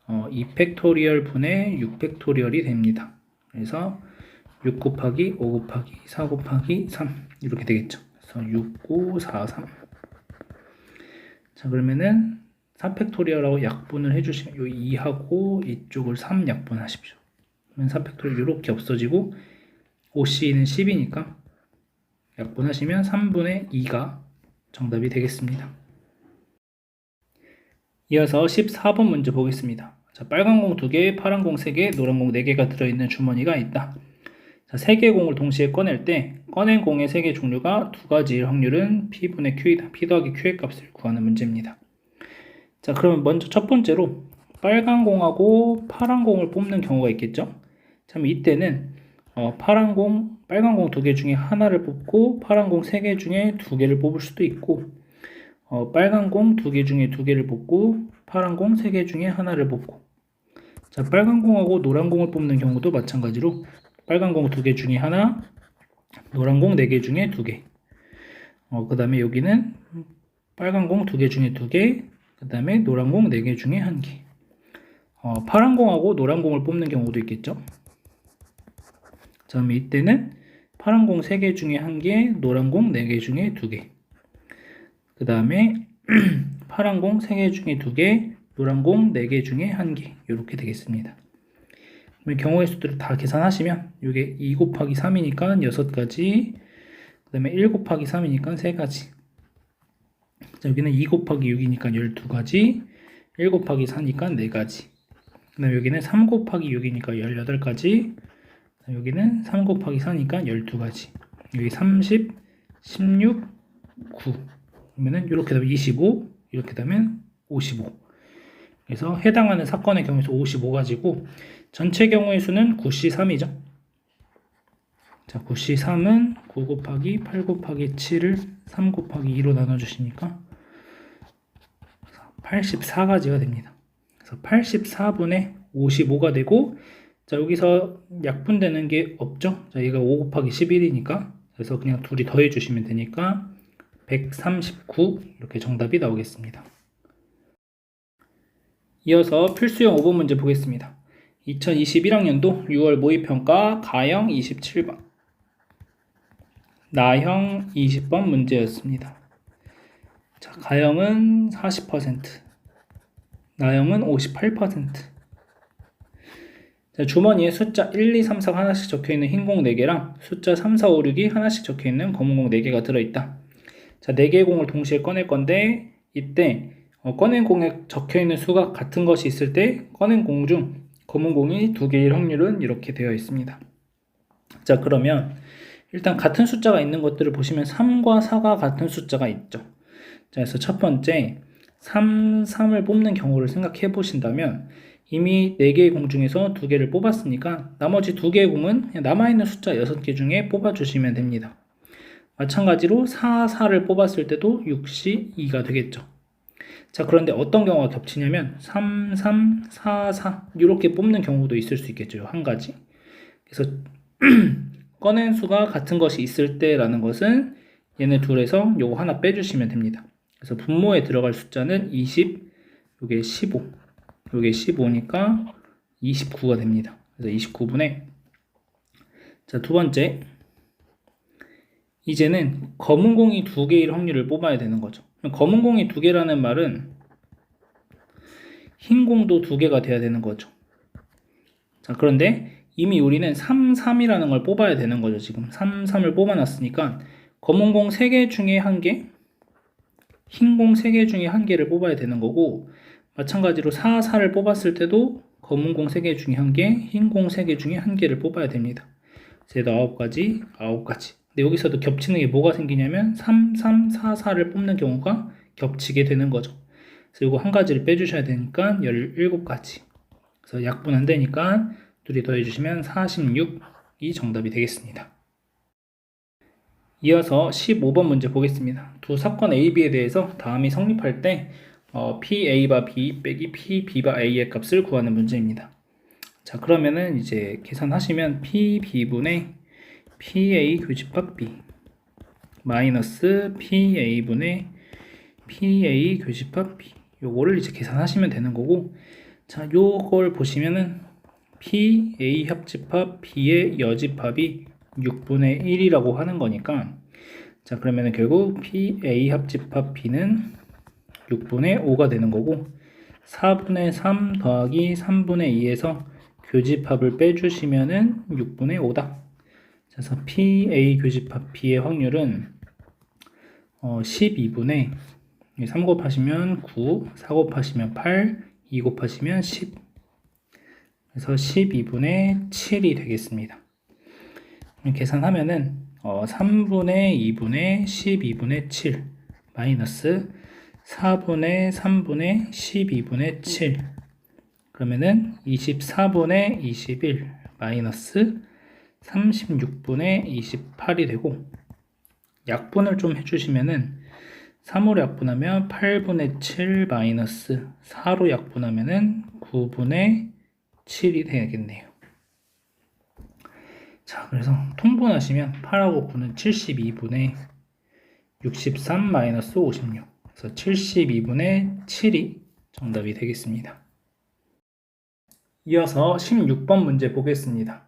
2팩토리얼 분의 6팩토리얼이 됩니다. 그래서 6 곱하기 5 곱하기 4 곱하기 3 이렇게 되겠죠. 그래서 6, 9, 4, 3. 자, 그러면은 4팩토리얼하고 약분을 해주시면 요 2하고 이쪽을 3 약분하십시오. 그러면 4팩토리얼 이렇게 없어지고 5C는 10이니까 약분하시면 3분의 2가 정답이 되겠습니다. 이어서 14번 문제 보겠습니다. 자, 빨간 공 2개, 파란 공 3개, 노란 공 4개가 들어있는 주머니가 있다. 자, 3개의 공을 동시에 꺼낼 때 꺼낸 공의 3개 종류가 2가지일 확률은 P분의 Q이다. P 더하기 Q의 값을 구하는 문제입니다. 자, 그러면 먼저 첫 번째로 빨간 공하고 파란 공을 뽑는 경우가 있겠죠. 참 이때는 빨간 공 2개 중에 하나를 뽑고 파란 공 3개 중에 2개를 뽑을 수도 있고 빨간 공 2개 중에 2개를 뽑고 파란 공 3개 중에 하나를 뽑고, 자, 빨간 공하고 노란 공을 뽑는 경우도 마찬가지로 빨간 공 2개 중에 하나, 노란 공 4개 중에 2개. 그 다음에 여기는 빨간 공 2개 중에 2개, 그 다음에 노란 공 4개 중에 1개. 파란 공하고 노란 공을 뽑는 경우도 있겠죠. 자, 그럼 이때는 파란 공 3개 중에 1개, 노란 공 4개 중에 2개. 그 다음에 파란 공 3개 중에 2개, 노란 공 4개 중에 1개. 이렇게 되겠습니다. 경우의 수들을 다 계산하시면 이게 2 곱하기 3이니까 6가지, 그 다음에 1 곱하기 3이니까 3가지. 자, 여기는 2 곱하기 6이니까 12가지, 1 곱하기 4니까 4가지. 그 다음에 여기는 3 곱하기 6이니까 18가지, 여기는 3 곱하기 4니까 12가지. 여기 30, 16, 9. 그러면은 이렇게 되면 25, 이렇게 되면 55. 그래서 해당하는 사건의 경우에서 55가지고 전체 경우의 수는 9C3이죠. 자, 9C3은 9 곱하기 8 곱하기 7을 3 곱하기 2로 나눠주시니까 84가지가 됩니다. 그래서 84분의 55가 되고, 자, 여기서 약분되는 게 없죠. 자, 얘가 5 곱하기 11이니까 그래서 그냥 둘이 더해 주시면 되니까 139 이렇게 정답이 나오겠습니다. 이어서 필수형 5번 문제 보겠습니다. 2021학년도 6월 모의평가 가형 27번, 나형 20번 문제였습니다. 자, 가형은 40%, 나형은 58%. 자, 주머니에 숫자 1, 2, 3, 4가 하나씩 적혀있는 흰 공 4개랑 숫자 3, 4, 5, 6이 하나씩 적혀있는 검은 공 4개가 들어있다. 자, 4개의 공을 동시에 꺼낼 건데 이때 꺼낸 공에 적혀있는 수가 같은 것이 있을 때 꺼낸 공 중 검은 공이 2개일 확률은 이렇게 되어 있습니다. 자, 그러면 일단 같은 숫자가 있는 것들을 보시면 3과 4가 같은 숫자가 있죠. 자, 그래서 첫 번째 3, 3을 뽑는 경우를 생각해 보신다면 이미 4개의 공 중에서 2개를 뽑았으니까 나머지 2개의 공은 그냥 남아있는 숫자 6개 중에 뽑아주시면 됩니다. 마찬가지로 4, 4를 뽑았을 때도 6시 2가 되겠죠. 자, 그런데 어떤 경우가 겹치냐면 3, 3, 4, 4 이렇게 뽑는 경우도 있을 수 있겠죠. 한 가지. 그래서 꺼낸 수가 같은 것이 있을 때라는 것은 얘네 둘에서 요거 하나 빼주시면 됩니다. 그래서 분모에 들어갈 숫자는 20, 요게 15, 요게 15니까 29가 됩니다. 그래서 29분의 자, 두 번째 이제는 검은 공이 2개일 확률을 뽑아야 되는 거죠. 검은 공이 2개라는 말은 흰 공도 2개가 돼야 되는 거죠. 자, 그런데 이미 우리는 3, 3이라는 걸 뽑아야 되는 거죠. 지금 3, 3을 뽑아놨으니까 검은 공 3개 중에 1개, 흰 공 3개 중에 1개를 뽑아야 되는 거고, 마찬가지로 4, 4를 뽑았을 때도 검은 공 3개 중에 1개, 흰 공 3개 중에 1개를 뽑아야 됩니다. 그래서 9가지, 9가지. 근데 여기서도 겹치는 게 뭐가 생기냐면 3, 3, 4, 4를 뽑는 경우가 겹치게 되는 거죠. 그래서 이거 한 가지를 빼주셔야 되니까 17가지. 그래서 약분 안 되니까 둘이 더해주시면 46이 정답이 되겠습니다. 이어서 15번 문제 보겠습니다. 두 사건 A, B에 대해서 다음이 성립할 때 P, A바 B 빼기 P, B바 A의 값을 구하는 문제입니다. 자, 그러면은 이제 계산하시면 P, B분의 PA 교집합 B 마이너스 PA분의 PA 교집합 B 요거를 이제 계산하시면 되는 거고, 자, 요걸 보시면은 PA 합집합 B의 여집합이 6분의 1이라고 하는 거니까, 자, 그러면은 결국 PA 합집합 B는 6분의 5가 되는 거고, 4분의 3 더하기 3분의 2에서 교집합을 빼주시면은 6분의 5다. 그래서 PA 교집합 B의 확률은 12분의 3 곱하시면 9, 4 곱하시면 8, 2 곱하시면 10. 그래서 12분의 7이 되겠습니다. 계산하면은 3분의 2분의 12분의 7 마이너스 4분의 3분의 12분의 7 그러면은 24분의 21 마이너스 36분의 28이 되고, 약분을 좀 해주시면은 3으로 약분하면 8분의 7 마이너스 4로 약분하면은 9분의 7이 되겠네요. 자, 그래서 통분하시면 8하고 9는 72분의 63 마이너스 56. 그래서 72분의 7이 정답이 되겠습니다. 이어서 16번 문제 보겠습니다.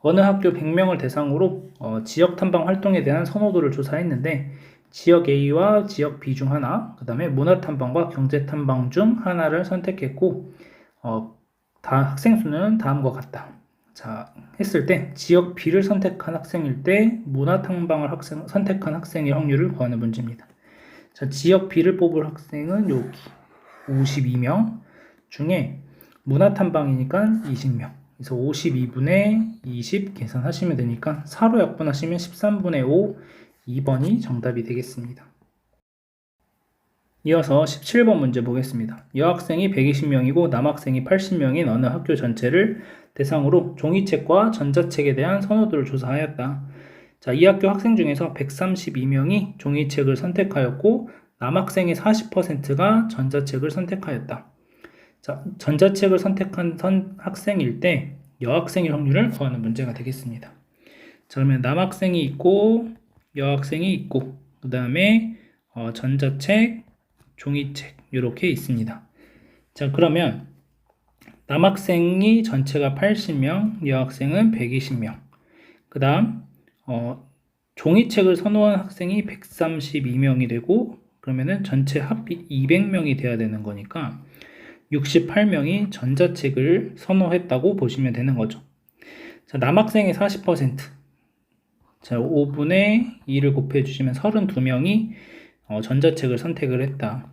어느 학교 100명을 대상으로 지역 탐방 활동에 대한 선호도를 조사했는데, 지역 A와 지역 B 중 하나, 그 다음에 문화탐방과 경제탐방 중 하나를 선택했고, 학생 수는 다음과 같다. 자, 했을 때 지역 B를 선택한 학생일 때 문화탐방을 선택한 학생의 확률을 구하는 문제입니다. 자, 지역 B를 뽑을 학생은 여기 52명 중에 문화탐방이니까 20명. 그래서 52분의 20 계산하시면 되니까 4로 약분하시면 13분의 5, 2번이 정답이 되겠습니다. 이어서 17번 문제 보겠습니다. 여학생이 120명이고 남학생이 80명인 어느 학교 전체를 대상으로 종이책과 전자책에 대한 선호도를 조사하였다. 자, 이 학교 학생 중에서 132명이 종이책을 선택하였고 남학생의 40%가 전자책을 선택하였다. 자, 전자책을 선택한 학생일 때 여학생의 확률을 구하는 문제가 되겠습니다. 자, 그러면 남학생이 있고 여학생이 있고 그 다음에 전자책, 종이책 이렇게 있습니다. 자, 그러면 남학생이 전체가 80명, 여학생은 120명. 그 다음 종이책을 선호한 학생이 132명이 되고, 그러면은 전체 합이 200명이 돼야 되는 거니까 68명이 전자책을 선호했다고 보시면 되는 거죠. 자, 남학생의 40%. 자, 5분의 2를 곱해 주시면 32명이 전자책을 선택을 했다.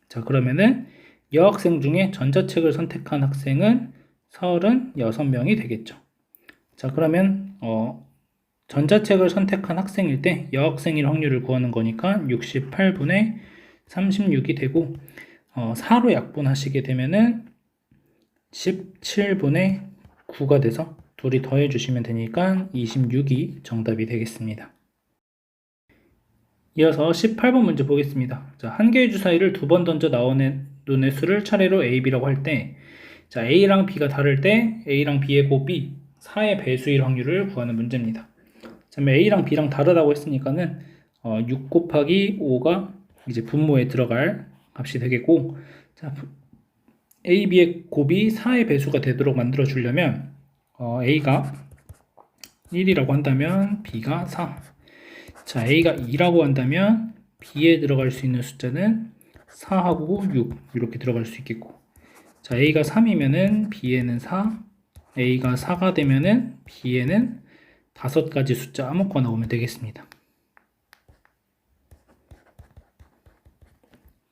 자, 그러면은 여학생 중에 전자책을 선택한 학생은 36명이 되겠죠. 자, 그러면 전자책을 선택한 학생일 때 여학생일 확률을 구하는 거니까 68분의 36이 되고, 4로 약분하시게 되면은 17분의 9가 돼서 둘이 더해주시면 되니까 26이 정답이 되겠습니다. 이어서 18번 문제 보겠습니다. 자, 한 개의 주사위를 두 번 던져 나오는 눈의 수를 차례로 A, B라고 할 때, 자, A랑 B가 다를 때 A랑 B의 곱이 4의 배수일 확률을 구하는 문제입니다. 자, A랑 B랑 다르다고 했으니까는 6 곱하기 5가 이제 분모에 들어갈 값이 되겠고, 자, A, B의 곱이 4의 배수가 되도록 만들어 주려면 A가 1이라고 한다면 B가 4. 자, A가 2라고 한다면 B에 들어갈 수 있는 숫자는 4하고 6 이렇게 들어갈 수 있겠고, 자, A가 3이면은 B에는 4, A가 4가 되면은 B에는 5가지 숫자 아무거나 오면 되겠습니다.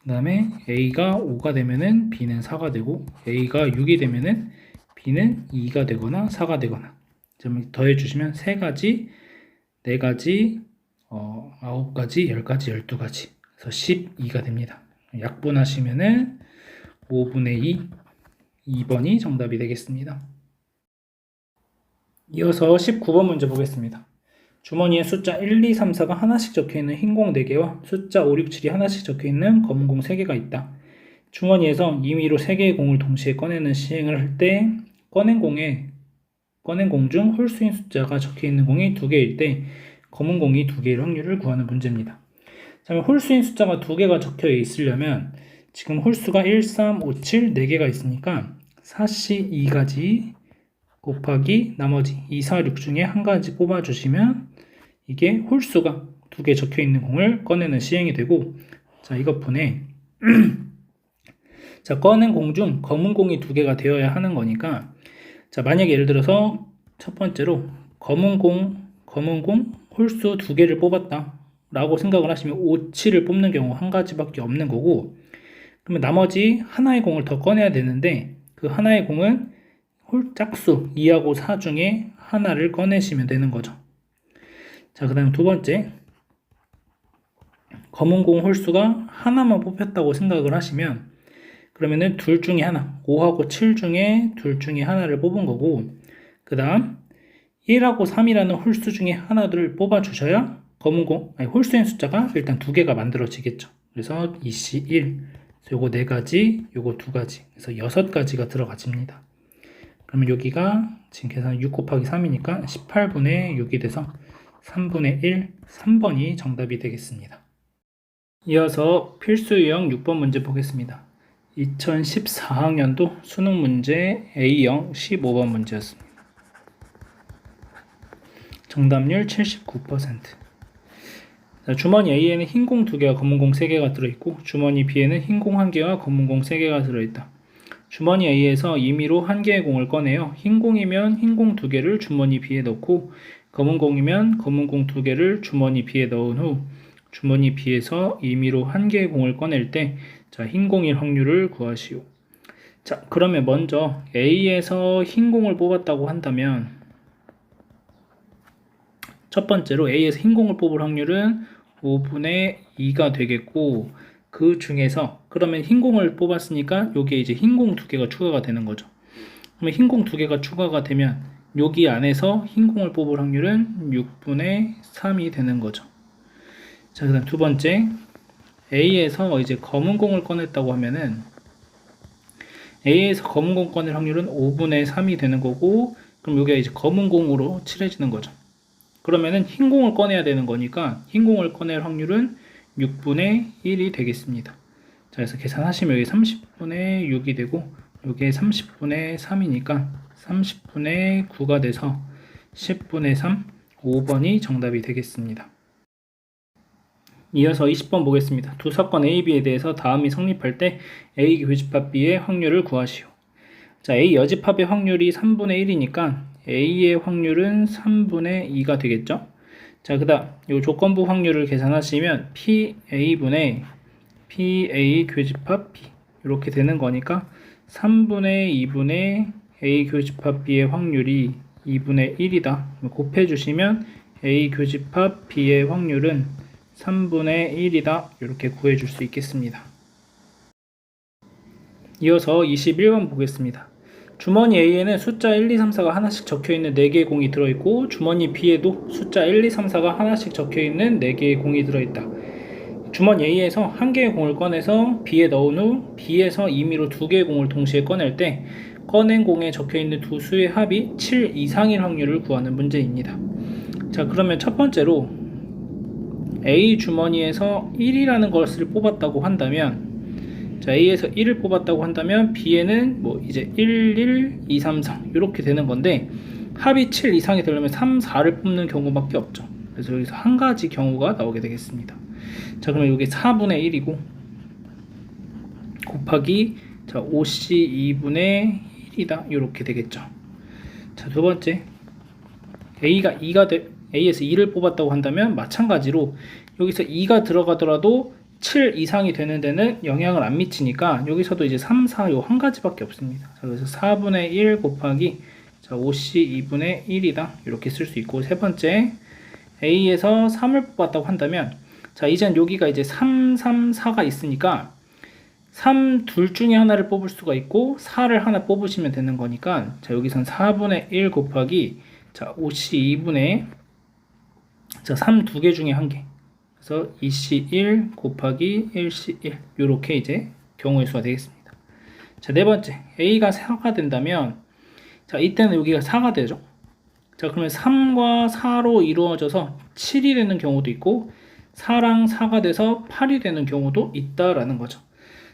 그 다음에 A가 5가 되면은 B는 4가 되고, A가 6이 되면은 B는 2가 되거나 4가 되거나, 좀 더해주시면 3가지, 4가지, 9가지, 10가지, 12가지. 그래서 12가 됩니다. 약분하시면은 5분의 2, 2번이 정답이 되겠습니다. 이어서 19번 문제 보겠습니다. 주머니에 숫자 1, 2, 3, 4가 하나씩 적혀있는 흰 공 4개와 숫자 5, 6, 7이 하나씩 적혀있는 검은 공 3개가 있다. 주머니에서 임의로 3개의 공을 동시에 꺼내는 시행을 할 때 꺼낸 공 중 홀수인 숫자가 적혀있는 공이 2개일 때 검은 공이 2개일 확률을 구하는 문제입니다. 자, 홀수인 숫자가 2개가 적혀 있으려면 지금 홀수가 1, 3, 5, 7, 4개가 있으니까 4씨 2가지 곱하기 나머지 2, 4, 6 중에 한 가지 뽑아주시면 이게 홀수가 2개 적혀 있는 공을 꺼내는 시행이 되고, 자, 이것 분해 자, 꺼낸 공 중 검은 공이 2개가 되어야 하는 거니까, 자, 만약에 예를 들어서 첫 번째로 검은 공 홀수 2개를 뽑았다 라고 생각을 하시면 5, 7을 뽑는 경우 한 가지밖에 없는 거고, 그러면 나머지 하나의 공을 더 꺼내야 되는데 그 하나의 공은 짝수 2하고 4 중에 하나를 꺼내시면 되는 거죠. 자, 그 다음 두 번째, 검은 공 홀수가 하나만 뽑혔다고 생각을 하시면 그러면은 둘 중에 하나, 5하고 7 중에 둘 중에 하나를 뽑은 거고, 그 다음 1하고 3이라는 홀수 중에 하나를 뽑아 주셔야 홀수인 숫자가 일단 2개가 만들어지겠죠. 그래서 2C 1, 요거 4가지, 요거 2가지, 그래서 6가지가 들어가집니다. 그러면 여기가 지금 계산 6 곱하기 3이니까 18분의 6이 돼서 3분의 1, 3번이 정답이 되겠습니다. 이어서 필수 유형 6번 문제 보겠습니다. 2014학년도 수능 문제 A형 15번 문제였습니다. 정답률 79%. 주머니 A에는 흰 공 2개와 검은 공 3개가 들어있고, 주머니 B에는 흰 공 1개와 검은 공 3개가 들어있다. 주머니 A에서 임의로 한 개의 공을 꺼내요. 흰 공이면 흰 공 2개를 주머니 B에 넣고, 검은 공이면 검은 공 2개를 주머니 B에 넣은 후 주머니 B에서 임의로 한 개의 공을 꺼낼 때, 자, 흰 공일 확률을 구하시오. 자, 그러면 먼저 A에서 흰 공을 뽑았다고 한다면 첫 번째로 A에서 흰 공을 뽑을 확률은 5분의 2가 되겠고, 그 중에서 그러면 흰 공을 뽑았으니까 여기에 이제 흰 공 2개가 추가가 되는 거죠. 그러면 흰 공 2개가 추가가 되면 여기 안에서 흰 공을 뽑을 확률은 6분의 3이 되는 거죠. 자, 그 다음 두 번째, A에서 이제 검은 공을 꺼냈다고 하면은 A에서 검은 공 꺼낼 확률은 5분의 3이 되는 거고, 그럼 여기가 이제 검은 공으로 칠해지는 거죠. 그러면은 흰 공을 꺼내야 되는 거니까 흰 공을 꺼낼 확률은 6분의 1이 되겠습니다. 자, 그래서 계산하시면 여기 30분의 6이 되고, 여기에 30분의 3이니까 30분의 9가 돼서 10분의 3, 5번이 정답이 되겠습니다. 이어서 20번 보겠습니다. 두 사건 A, B에 대해서 다음이 성립할 때 A 교집합 B의 확률을 구하시오. 자, A 여집합의 확률이 3분의 1이니까 A의 확률은 3분의 2가 되겠죠. 자, 그 다음 이 조건부 확률을 계산하시면 PA분의 PA 교집합 B 이렇게 되는 거니까 3분의 2분의 A 교집합 B의 확률이 2분의 1이다. 곱해주시면 A 교집합 B의 확률은 3분의 1이다. 이렇게 구해줄 수 있겠습니다. 이어서 21번 보겠습니다. 주머니 A에는 숫자 1, 2, 3, 4가 하나씩 적혀있는 4개의 공이 들어있고 주머니 B에도 숫자 1, 2, 3, 4가 하나씩 적혀있는 4개의 공이 들어있다. 주머니 A에서 한 개의 공을 꺼내서 B에 넣은 후 B에서 임의로 2개의 공을 동시에 꺼낼 때 꺼낸 공에 적혀있는 두 수의 합이 7 이상일 확률을 구하는 문제입니다. 자, 그러면 첫 번째로 A 주머니에서 1이라는 것을 뽑았다고 한다면, 자, A에서 1을 뽑았다고 한다면 B에는 뭐 이제 1, 1, 2, 3, 4 이렇게 되는 건데, 합이 7 이상이 되려면 3, 4를 뽑는 경우밖에 없죠. 그래서 여기서 한 가지 경우가 나오게 되겠습니다. 자, 그러면 이게 4분의 1이고 곱하기, 자, 5C 2분의 1이다 이렇게 되겠죠. 자, 두 번째, A에서 2를 뽑았다고 한다면 마찬가지로 여기서 2가 들어가더라도 7 이상이 되는 데는 영향을 안 미치니까 여기서도 이제 3, 4 요 한 가지밖에 없습니다. 자, 그래서 4분의 1 곱하기, 자, 5C 2분의 1이다 이렇게 쓸 수 있고, 세 번째, A에서 3을 뽑았다고 한다면, 자, 이젠 여기가 이제 3, 3, 4가 있으니까 3 둘 중에 하나를 뽑을 수가 있고 4를 하나 뽑으시면 되는 거니까, 자, 여기선 4분의 1 곱하기, 자, 5C 2분의, 자, 3 두 개 중에 한 개, 그래서 2C1 곱하기 1C1 요렇게 이제 경우의 수가 되겠습니다. 자, 네 번째, A가 4가 된다면, 자, 이때는 여기가 4가 되죠. 자, 그러면 3과 4로 이루어져서 7이 되는 경우도 있고 4랑 4가 돼서 8이 되는 경우도 있다라는 거죠.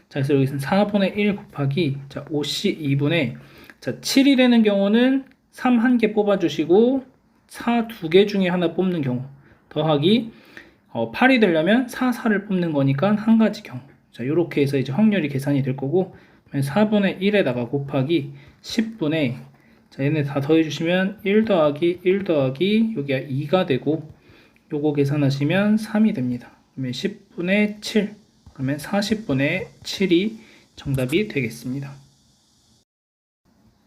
자, 그래서 여기서 4분의 1 곱하기, 자, 5C 2분의, 자, 7이 되는 경우는 3 한 개 뽑아주시고 4 두 개 중에 하나 뽑는 경우, 더하기 8이 되려면 4, 4를 뽑는 거니까 한 가지 경우. 자, 요렇게 해서 이제 확률이 계산이 될 거고, 4분의 1에다가 곱하기 10분의, 자, 얘네 다 더해주시면 1 더하기 1 더하기 여기가 2가 되고, 요거 계산하시면 3이 됩니다. 그러면 10분의 7, 그러면 40분의 7이 정답이 되겠습니다.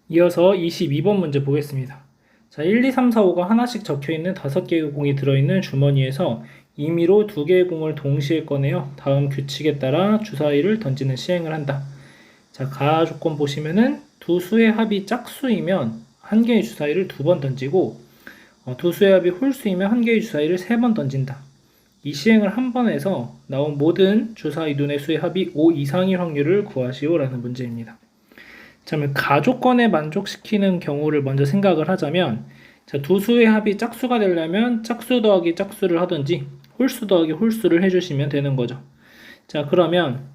이어서 22번 문제 보겠습니다. 자, 1, 2, 3, 4, 5가 하나씩 적혀있는 5개의 공이 들어있는 주머니에서 임의로 2개의 공을 동시에 꺼내어 다음 규칙에 따라 주사위를 던지는 시행을 한다. 자, 가하 조건 보시면은 두 수의 합이 짝수이면 한 개의 주사위를 2번 던지고, 두 수의 합이 홀수이면 한 개의 주사위를 3번 던진다. 이 시행을 한 번 해서 나온 모든 주사위 눈의 수의 합이 5 이상일 확률을 구하시오라는 문제입니다. 자, 그러면 가조건에 만족시키는 경우를 먼저 생각을 하자면, 자, 두 수의 합이 짝수가 되려면 짝수 더하기 짝수를 하든지 홀수 더하기 홀수를 해주시면 되는 거죠. 자, 그러면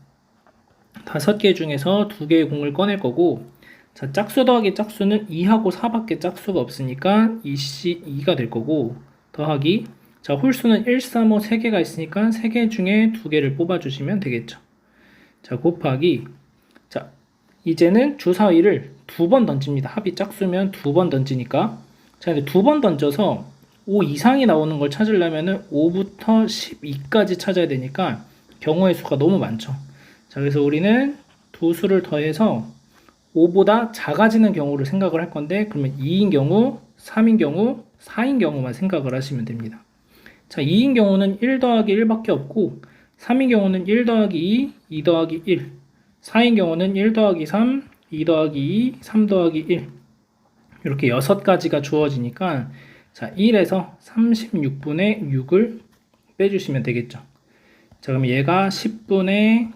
5개 중에서 2개의 공을 꺼낼 거고, 자, 짝수 더하기 짝수는 2하고 4밖에 짝수가 없으니까 2C2가 될 거고, 더하기, 자, 홀수는 1, 3, 5 3개가 있으니까 3개 중에 2개를 뽑아주시면 되겠죠. 자, 곱하기, 자, 이제는 주사위를 2번 던집니다. 합이 짝수면 2번 던지니까. 자, 근데 2번 던져서 5 이상이 나오는 걸 찾으려면은 5부터 12까지 찾아야 되니까 경우의 수가 너무 많죠. 자, 그래서 우리는 두 수를 더해서 5보다 작아지는 경우를 생각을 할 건데, 그러면 2인 경우, 3인 경우, 4인 경우만 생각을 하시면 됩니다. 자, 2인 경우는 1 더하기 1밖에 없고, 3인 경우는 1 더하기 2, 2 더하기 1, 4인 경우는 1 더하기 3, 2 더하기 2, 3 더하기 1, 이렇게 6가지가 주어지니까, 자, 1에서 36분의 6을 빼주시면 되겠죠. 자, 그럼 얘가 10분의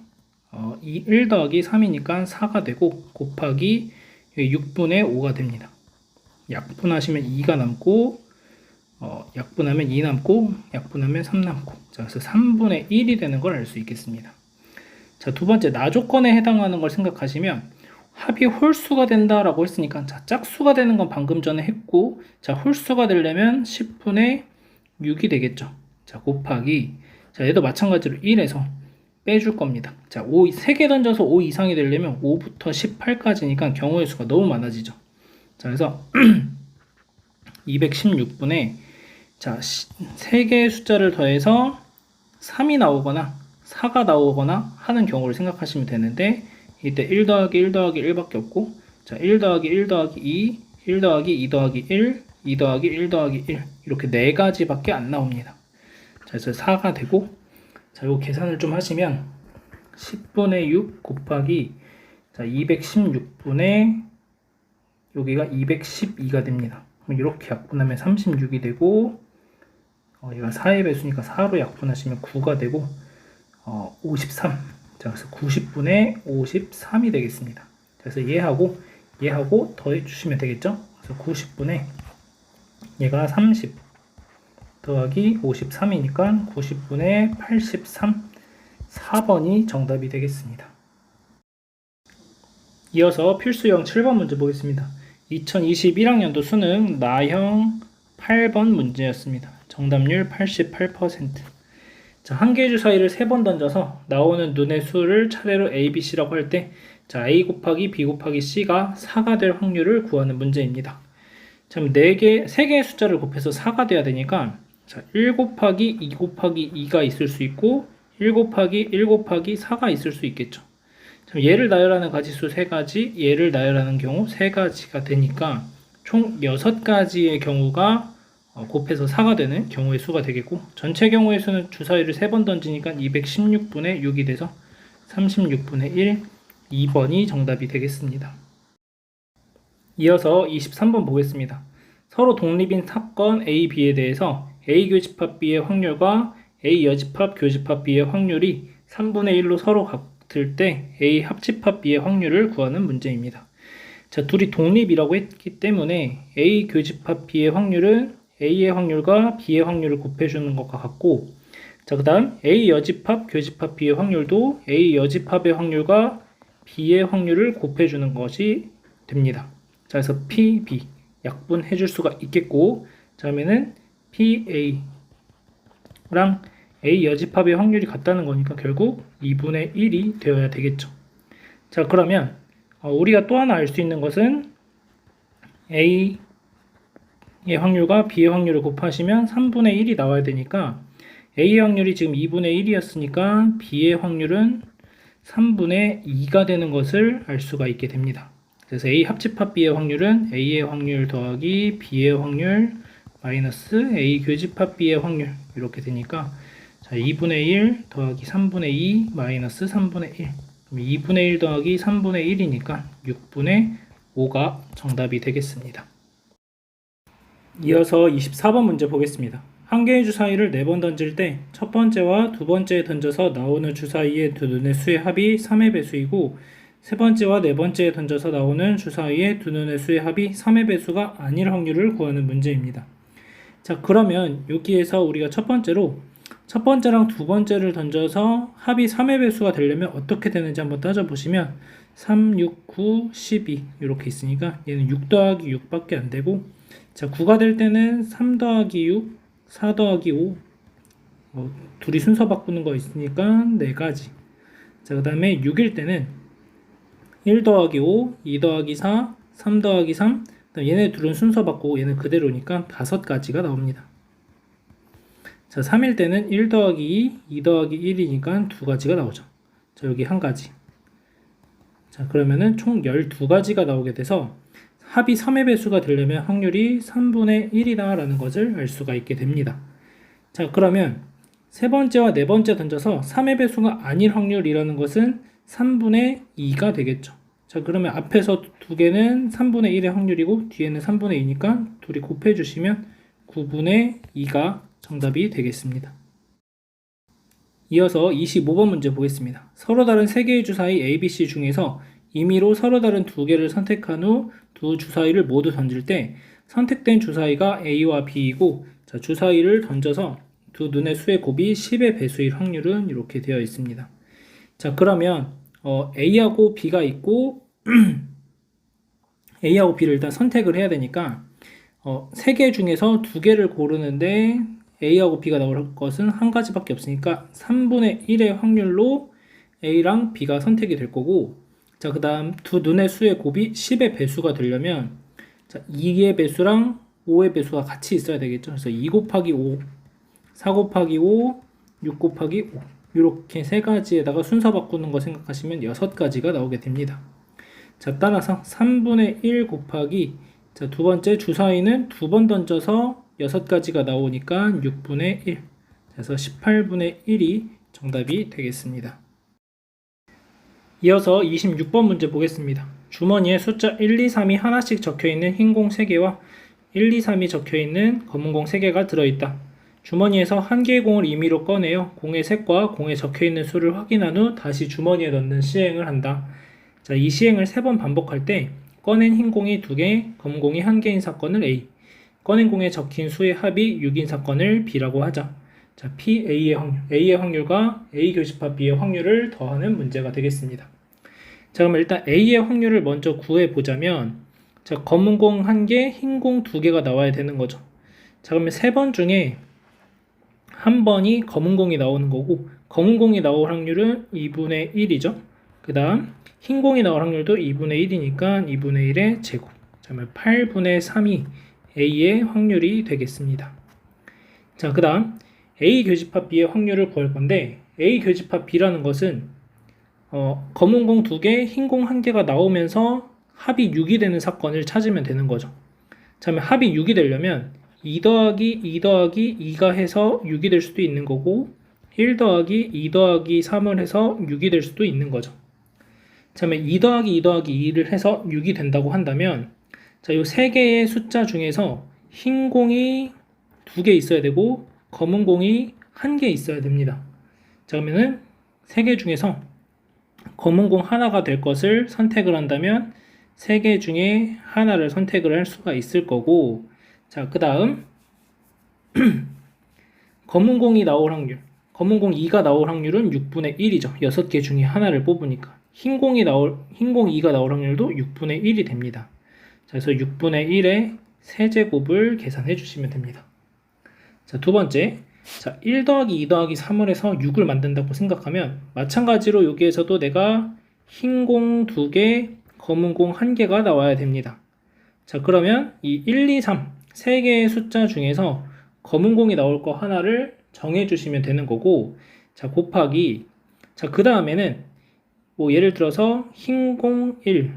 1 더하기 3이니까 4가 되고, 곱하기 6분의 5가 됩니다. 약분하시면 2가 남고, 약분하면 2 남고, 약분하면 3 남고, 자, 그래서 3분의 1이 되는 걸 알 수 있겠습니다. 자, 두 번째, 나조건에 해당하는 걸 생각하시면, 합이 홀수가 된다라고 했으니까, 자, 짝수가 되는 건 방금 전에 했고, 자, 홀수가 되려면 10분의 6이 되겠죠. 자, 곱하기, 자, 얘도 마찬가지로 1에서 빼줄 겁니다. 자, 3개 던져서 5 이상이 되려면 5부터 18까지니까 경우의 수가 너무 많아지죠. 자, 그래서 216분의, 자, 3개의 숫자를 더해서 3이 나오거나 4가 나오거나 하는 경우를 생각하시면 되는데, 이때 1 더하기 1 더하기 1밖에 없고, 자, 1 더하기 1 더하기 2, 1 더하기 2 더하기 1, 2 더하기 1 더하기 1, 이렇게 4가지밖에 안 나옵니다. 자, 그래서 4가 되고, 자, 이거 계산을 좀 하시면 10분의 6 곱하기, 자, 216분의 여기가 212가 됩니다. 그럼 이렇게 약분하면 36이 되고, 얘가 4의 배수니까 4로 약분하시면 9가 되고, 53. 자, 그래서 90분의 53이 되겠습니다. 그래서 얘하고 더해 주시면 되겠죠? 그래서 90분의 얘가 30 더하기 53이니까 90분의 83. 4번이 정답이 되겠습니다. 이어서 필수형 7번 문제 보겠습니다. 2021학년도 수능 나형 8번 문제였습니다. 정답률 88%. 자, 한 개의 주사위를 3번 던져서 나오는 눈의 수를 차례로 A, B, C라고 할 때, 자, A 곱하기 B 곱하기 C가 4가 될 확률을 구하는 문제입니다. 자, 3개의 숫자를 곱해서 4가 돼야 되니까, 자, 1 곱하기 2 곱하기 2가 있을 수 있고, 1 곱하기 1 곱하기 4가 있을 수 있겠죠. 자, 얘를 나열하는 가지수 3가지, 얘를 나열하는 경우 3가지가 되니까, 총 6가지의 경우가 곱해서 4가 되는 경우의 수가 되겠고, 전체 경우의 수는 주사위를 3번 던지니까 216분의 6이 돼서 36분의 1, 2번이 정답이 되겠습니다. 이어서 23번 보겠습니다. 서로 독립인 사건 A, B에 대해서 A 교집합 B의 확률과 A 여집합 교집합 B의 확률이 3분의 1로 서로 같을 때 A 합집합 B의 확률을 구하는 문제입니다. 자, 둘이 독립이라고 했기 때문에 A 교집합 B의 확률은 A의 확률과 B의 확률을 곱해주는 것과 같고, 자, 그 다음 A 여집합 교집합 B의 확률도 A 여집합의 확률과 B의 확률을 곱해주는 것이 됩니다. 자, 그래서 PB 약분해 줄 수가 있겠고, 자, 그러면은 PA랑 A 여집합의 확률이 같다는 거니까 결국 2분의 1이 되어야 되겠죠. 자, 그러면 우리가 또 하나 알 수 있는 것은 A의 확률과 B의 확률을 곱하시면 3분의 1이 나와야 되니까 A의 확률이 지금 2분의 1이었으니까 B의 확률은 3분의 2가 되는 것을 알 수가 있게 됩니다. 그래서 A 합집합 B의 확률은 A의 확률 더하기 B의 확률 마이너스 A 교집합 B의 확률 이렇게 되니까, 자, 2분의 1 더하기 3분의 2 마이너스 3분의 1, 그럼 2분의 1 더하기 3분의 1이니까 6분의 5가 정답이 되겠습니다. 이어서 24번 문제 보겠습니다. 한 개의 주사위를 4번 던질 때 첫 번째와 두 번째에 던져서 나오는 주사위의 두 눈의 수의 합이 3의 배수이고, 세 번째와 네 번째에 던져서 나오는 주사위의 두 눈의 수의 합이 3의 배수가 아닐 확률을 구하는 문제입니다. 자, 그러면 여기에서 우리가 첫 번째랑 두 번째를 던져서 합이 3의 배수가 되려면 어떻게 되는지 한번 따져보시면 3, 6, 9, 12 이렇게 있으니까 얘는 6 더하기 6밖에 안 되고, 자, 9가 될 때는 3 더하기 6, 4 더하기 5, 둘이 순서 바꾸는 거 있으니까 4가지. 자, 그 다음에 6일 때는 1 더하기 5, 2 더하기 4, 3 더하기 3, 얘네 둘은 순서 바꾸고 얘는 그대로니까 5가지가 나옵니다. 자, 3일 때는 1 더하기 2, 2 더하기 1이니까 2가지가 나오죠. 자, 여기 1가지. 자, 그러면은 총 12가지가 나오게 돼서 합이 3의 배수가 되려면 확률이 3분의 1이다 라는 것을 알 수가 있게 됩니다. 자, 그러면 세 번째와 네 번째 던져서 3의 배수가 아닐 확률이라는 것은 3분의 2가 되겠죠. 자, 그러면 앞에서 두 개는 3분의 1의 확률이고 뒤에는 3분의 2니까 둘이 곱해주시면 9분의 2가 정답이 되겠습니다. 이어서 25번 문제 보겠습니다. 서로 다른 3개의 주사위 A, B, C 중에서 임의로 서로 다른 2개를 선택한 후 두 주사위를 모두 던질 때 선택된 주사위가 A와 B이고, 자, 주사위를 던져서 두 눈의 수의 곱이 10의 배수일 확률은 이렇게 되어 있습니다. 자, 그러면 A하고 B가 있고 A하고 B를 일단 선택을 해야 되니까 3개 중에서 2개를 고르는데 A하고 B가 나올 것은 한 가지밖에 없으니까 3분의 1의 확률로 A랑 B가 선택이 될 거고, 자, 그 다음 두 눈의 수의 곱이 10의 배수가 되려면, 자, 2의 배수랑 5의 배수가 같이 있어야 되겠죠. 그래서 2 곱하기 5, 4 곱하기 5, 6 곱하기 5 이렇게 3가지에다가 순서 바꾸는 거 생각하시면 6가지가 나오게 됩니다. 자, 따라서 3분의 1 곱하기, 자, 두 번째 주사위는 2번 던져서 6가지가 나오니까 6분의 1, 그래서 18분의 1이 정답이 되겠습니다. 이어서 26번 문제 보겠습니다. 주머니에 숫자 1, 2, 3이 하나씩 적혀있는 흰 공 3개와 1, 2, 3이 적혀있는 검은 공 3개가 들어있다. 주머니에서 한 개의 공을 임의로 꺼내어 공의 색과 공에 적혀있는 수를 확인한 후 다시 주머니에 넣는 시행을 한다. 자, 이 시행을 3번 반복할 때 꺼낸 흰 공이 2개, 검은 공이 1개인 사건을 A, 꺼낸 공에 적힌 수의 합이 6인 사건을 B라고 하자. 자, P, A의 확률과 A 교집합 B의 확률을 더하는 문제가 되겠습니다. 자, 그럼 일단 A의 확률을 먼저 구해보자면, 자, 검은 공 1개, 흰 공 2개가 나와야 되는 거죠. 자, 그러면 3번 중에 한 번이 검은 공이 나오는 거고, 검은 공이 나올 확률은 2분의 1이죠. 그 다음, 흰 공이 나올 확률도 2분의 1이니까 2분의 1의 제곱. 자, 그러면 8분의 3이 A의 확률이 되겠습니다. 자, 그 다음, A 교집합 B의 확률을 구할 건데, A 교집합 B라는 것은 검은 공 2개, 흰 공 1개가 나오면서 합이 6이 되는 사건을 찾으면 되는 거죠. 자, 그러면 합이 6이 되려면 2 더하기 2 더하기 2가 해서 6이 될 수도 있는 거고 1 더하기 2 더하기 3을 해서 6이 될 수도 있는 거죠. 자, 그러면 2 더하기 2 더하기 2를 해서 6이 된다고 한다면 자, 이 3개의 숫자 중에서 흰 공이 2개 있어야 되고 검은 공이 1개 있어야 됩니다. 자, 그러면은 3개 중에서 검은 공 하나가 될 것을 선택을 한다면 3개 중에 하나를 선택을 할 수가 있을 거고, 자, 그 다음 검은 공이 나올 확률, 검은 공 2가 나올 확률은 6분의 1이죠. 6개 중에 하나를 뽑으니까 흰 공 2가 나올 확률도 6분의 1이 됩니다. 자, 그래서 6분의 1의 세제곱을 계산해 주시면 됩니다. 자, 두 번째, 자, 1 더하기 2 더하기 3을 해서 6을 만든다고 생각하면 마찬가지로 여기에서도 내가 흰 공 2개, 검은 공 1개가 나와야 됩니다. 자, 그러면 이 1, 2, 3 3개의 숫자 중에서 검은 공이 나올 거 하나를 정해 주시면 되는 거고, 자, 곱하기, 자, 그 다음에는 뭐 예를 들어서 흰 공 1,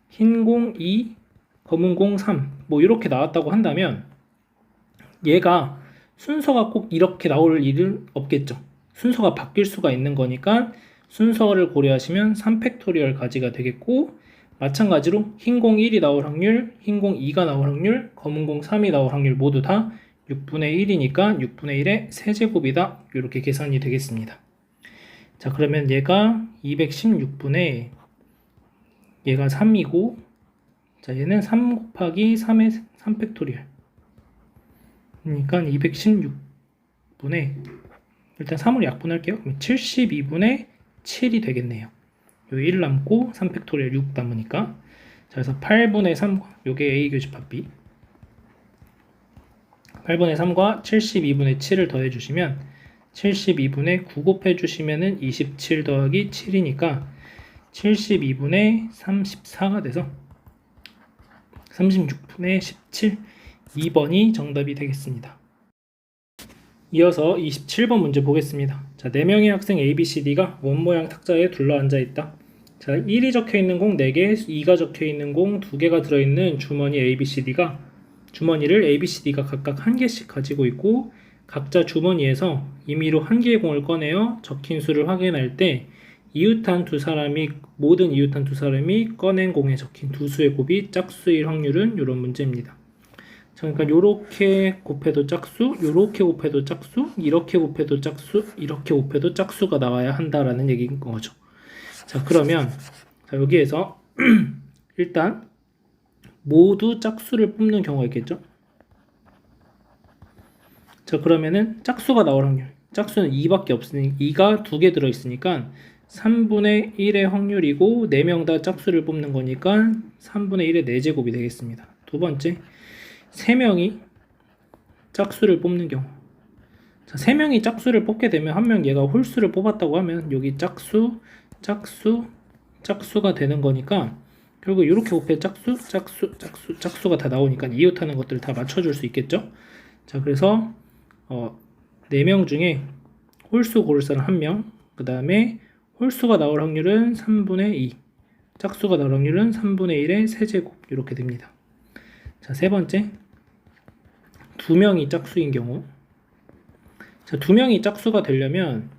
흰 공 2, 검은 공 3, 뭐 이렇게 나왔다고 한다면 얘가 순서가 꼭 이렇게 나올 일은 없겠죠. 순서가 바뀔 수가 있는 거니까 순서를 고려하시면 3팩토리얼 가지가 되겠고, 마찬가지로 흰 공 1이 나올 확률, 흰 공 2가 나올 확률, 검은 공 3이 나올 확률 모두 다 6분의 1이니까 6분의 1의 세제곱이다. 이렇게 계산이 되겠습니다. 자, 그러면 얘가 216분의 얘가 3이고, 자, 얘는 3 곱하기 3의 3팩토리얼. 그러니까 216분의 일단 3으로 약분할게요. 그럼 72분의 7이 되겠네요. 여기 1 남고 3팩토리얼 6 남으니까. 자, 그래서 8분의 3, 요게 A 교집합 B. 8분의 3과 72분의 7을 더해주시면 72분의 9 곱해주시면은 27 더하기 7이니까 72분의 34가 돼서 36분의 17, 2번이 정답이 되겠습니다. 이어서 27번 문제 보겠습니다. 자, 4명의 학생 A, B, C, D가 원 모양 탁자에 둘러앉아 있다. 자, 1이 적혀있는 공 4개, 2가 적혀있는 공 2개가 들어있는 주머니 A, B, C, D가 주머니를 A, B, C, D가 각각 1개씩 가지고 있고 각자 주머니에서 임의로 1개의 공을 꺼내어 적힌 수를 확인할 때 모든 이웃한 두 사람이 꺼낸 공에 적힌 두 수의 곱이 짝수일 확률은 이런 문제입니다. 자, 그러니까 요렇게 곱해도 짝수, 요렇게 곱해도 짝수, 이렇게 곱해도 짝수, 이렇게 곱해도 짝수가 나와야 한다라는 얘기인 거죠. 자, 그러면 자, 여기에서 일단 모두 짝수를 뽑는 경우가 있겠죠. 자, 그러면은 짝수가 나올 확률, 짝수는 2밖에 없으니 2가 2개 들어있으니까 3분의 1의 확률이고 4명 다 짝수를 뽑는 거니까 3분의 1의 4제곱이 되겠습니다. 두 번째, 3명이 짝수를 뽑는 경우. 자, 3명이 짝수를 뽑게 되면 한 명 얘가 홀수를 뽑았다고 하면 여기 짝수, 짝수, 짝수가 되는 거니까 결국 이렇게 곱해 짝수가 다 나오니까 이웃하는 것들을 다 맞춰줄 수 있겠죠. 자, 그래서 4명 중에 홀수 고를 사람 1명, 그 다음에 홀수가 나올 확률은 3분의 2, 짝수가 나올 확률은 3분의 1의 세제곱 이렇게 됩니다. 자, 세 번째, 2명이 짝수인 경우. 자, 2명이 짝수가 되려면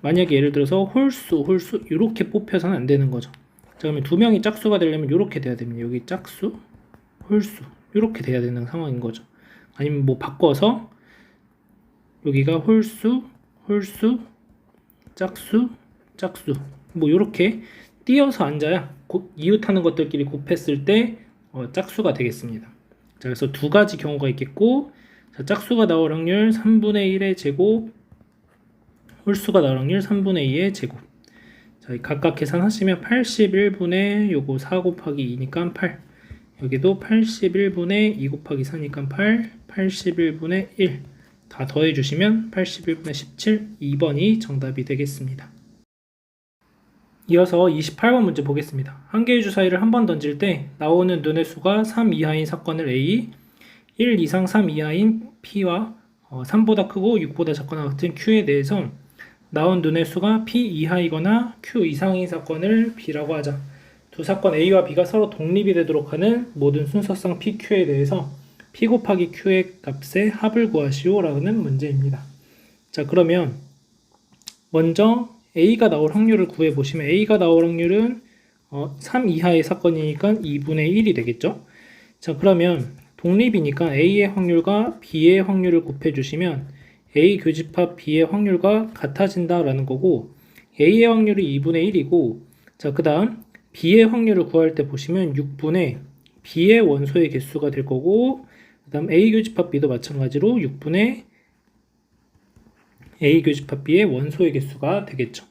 만약에 예를 들어서 홀수 이렇게 뽑혀서는 안 되는 거죠. 자, 그러면 두 명이 짝수가 되려면 이렇게 돼야 됩니다. 여기 짝수, 홀수 이렇게 돼야 되는 상황인 거죠. 아니면 뭐 바꿔서 여기가 홀수, 짝수, 뭐 이렇게 띄어서 앉아야 이웃하는 것들끼리 곱했을 때 짝수가 되겠습니다. 자, 그래서 두 가지 경우가 있겠고, 자, 짝수가 나올 확률 3분의 1의 제곱, 홀수가 나올 확률 3분의 2의 제곱. 자, 각각 계산하시면 81분의 요거 4 곱하기 2니까 8. 여기도 81분의 2 곱하기 4니까 8, 81분의 1. 다 더해주시면 81분의 17, 2번이 정답이 되겠습니다. 이어서 28번 문제 보겠습니다. 한 개의 주사위를 한 번 던질 때 나오는 눈의 수가 3 이하인 사건을 A, 1 이상 3 이하인 P와 3보다 크고 6보다 작거나 같은 Q에 대해서 나온 눈의 수가 P 이하이거나 Q 이상인 사건을 B라고 하자. 두 사건 A와 B가 서로 독립이 되도록 하는 모든 순서상 PQ에 대해서 P 곱하기 Q의 값의 합을 구하시오 라는 문제입니다. 자, 그러면 먼저 A가 나올 확률을 구해보시면 A가 나올 확률은 3 이하의 사건이니까 2분의 1이 되겠죠. 자, 그러면 독립이니까 A의 확률과 B의 확률을 곱해주시면 A 교집합 B의 확률과 같아진다라는 거고, A의 확률이 2분의 1이고, 자, 그 다음 B의 확률을 구할 때 보시면 6분의 B의 원소의 개수가 될 거고, 그 다음 A 교집합 B도 마찬가지로 6분의 A 교집합 B의 원소의 개수가 되겠죠.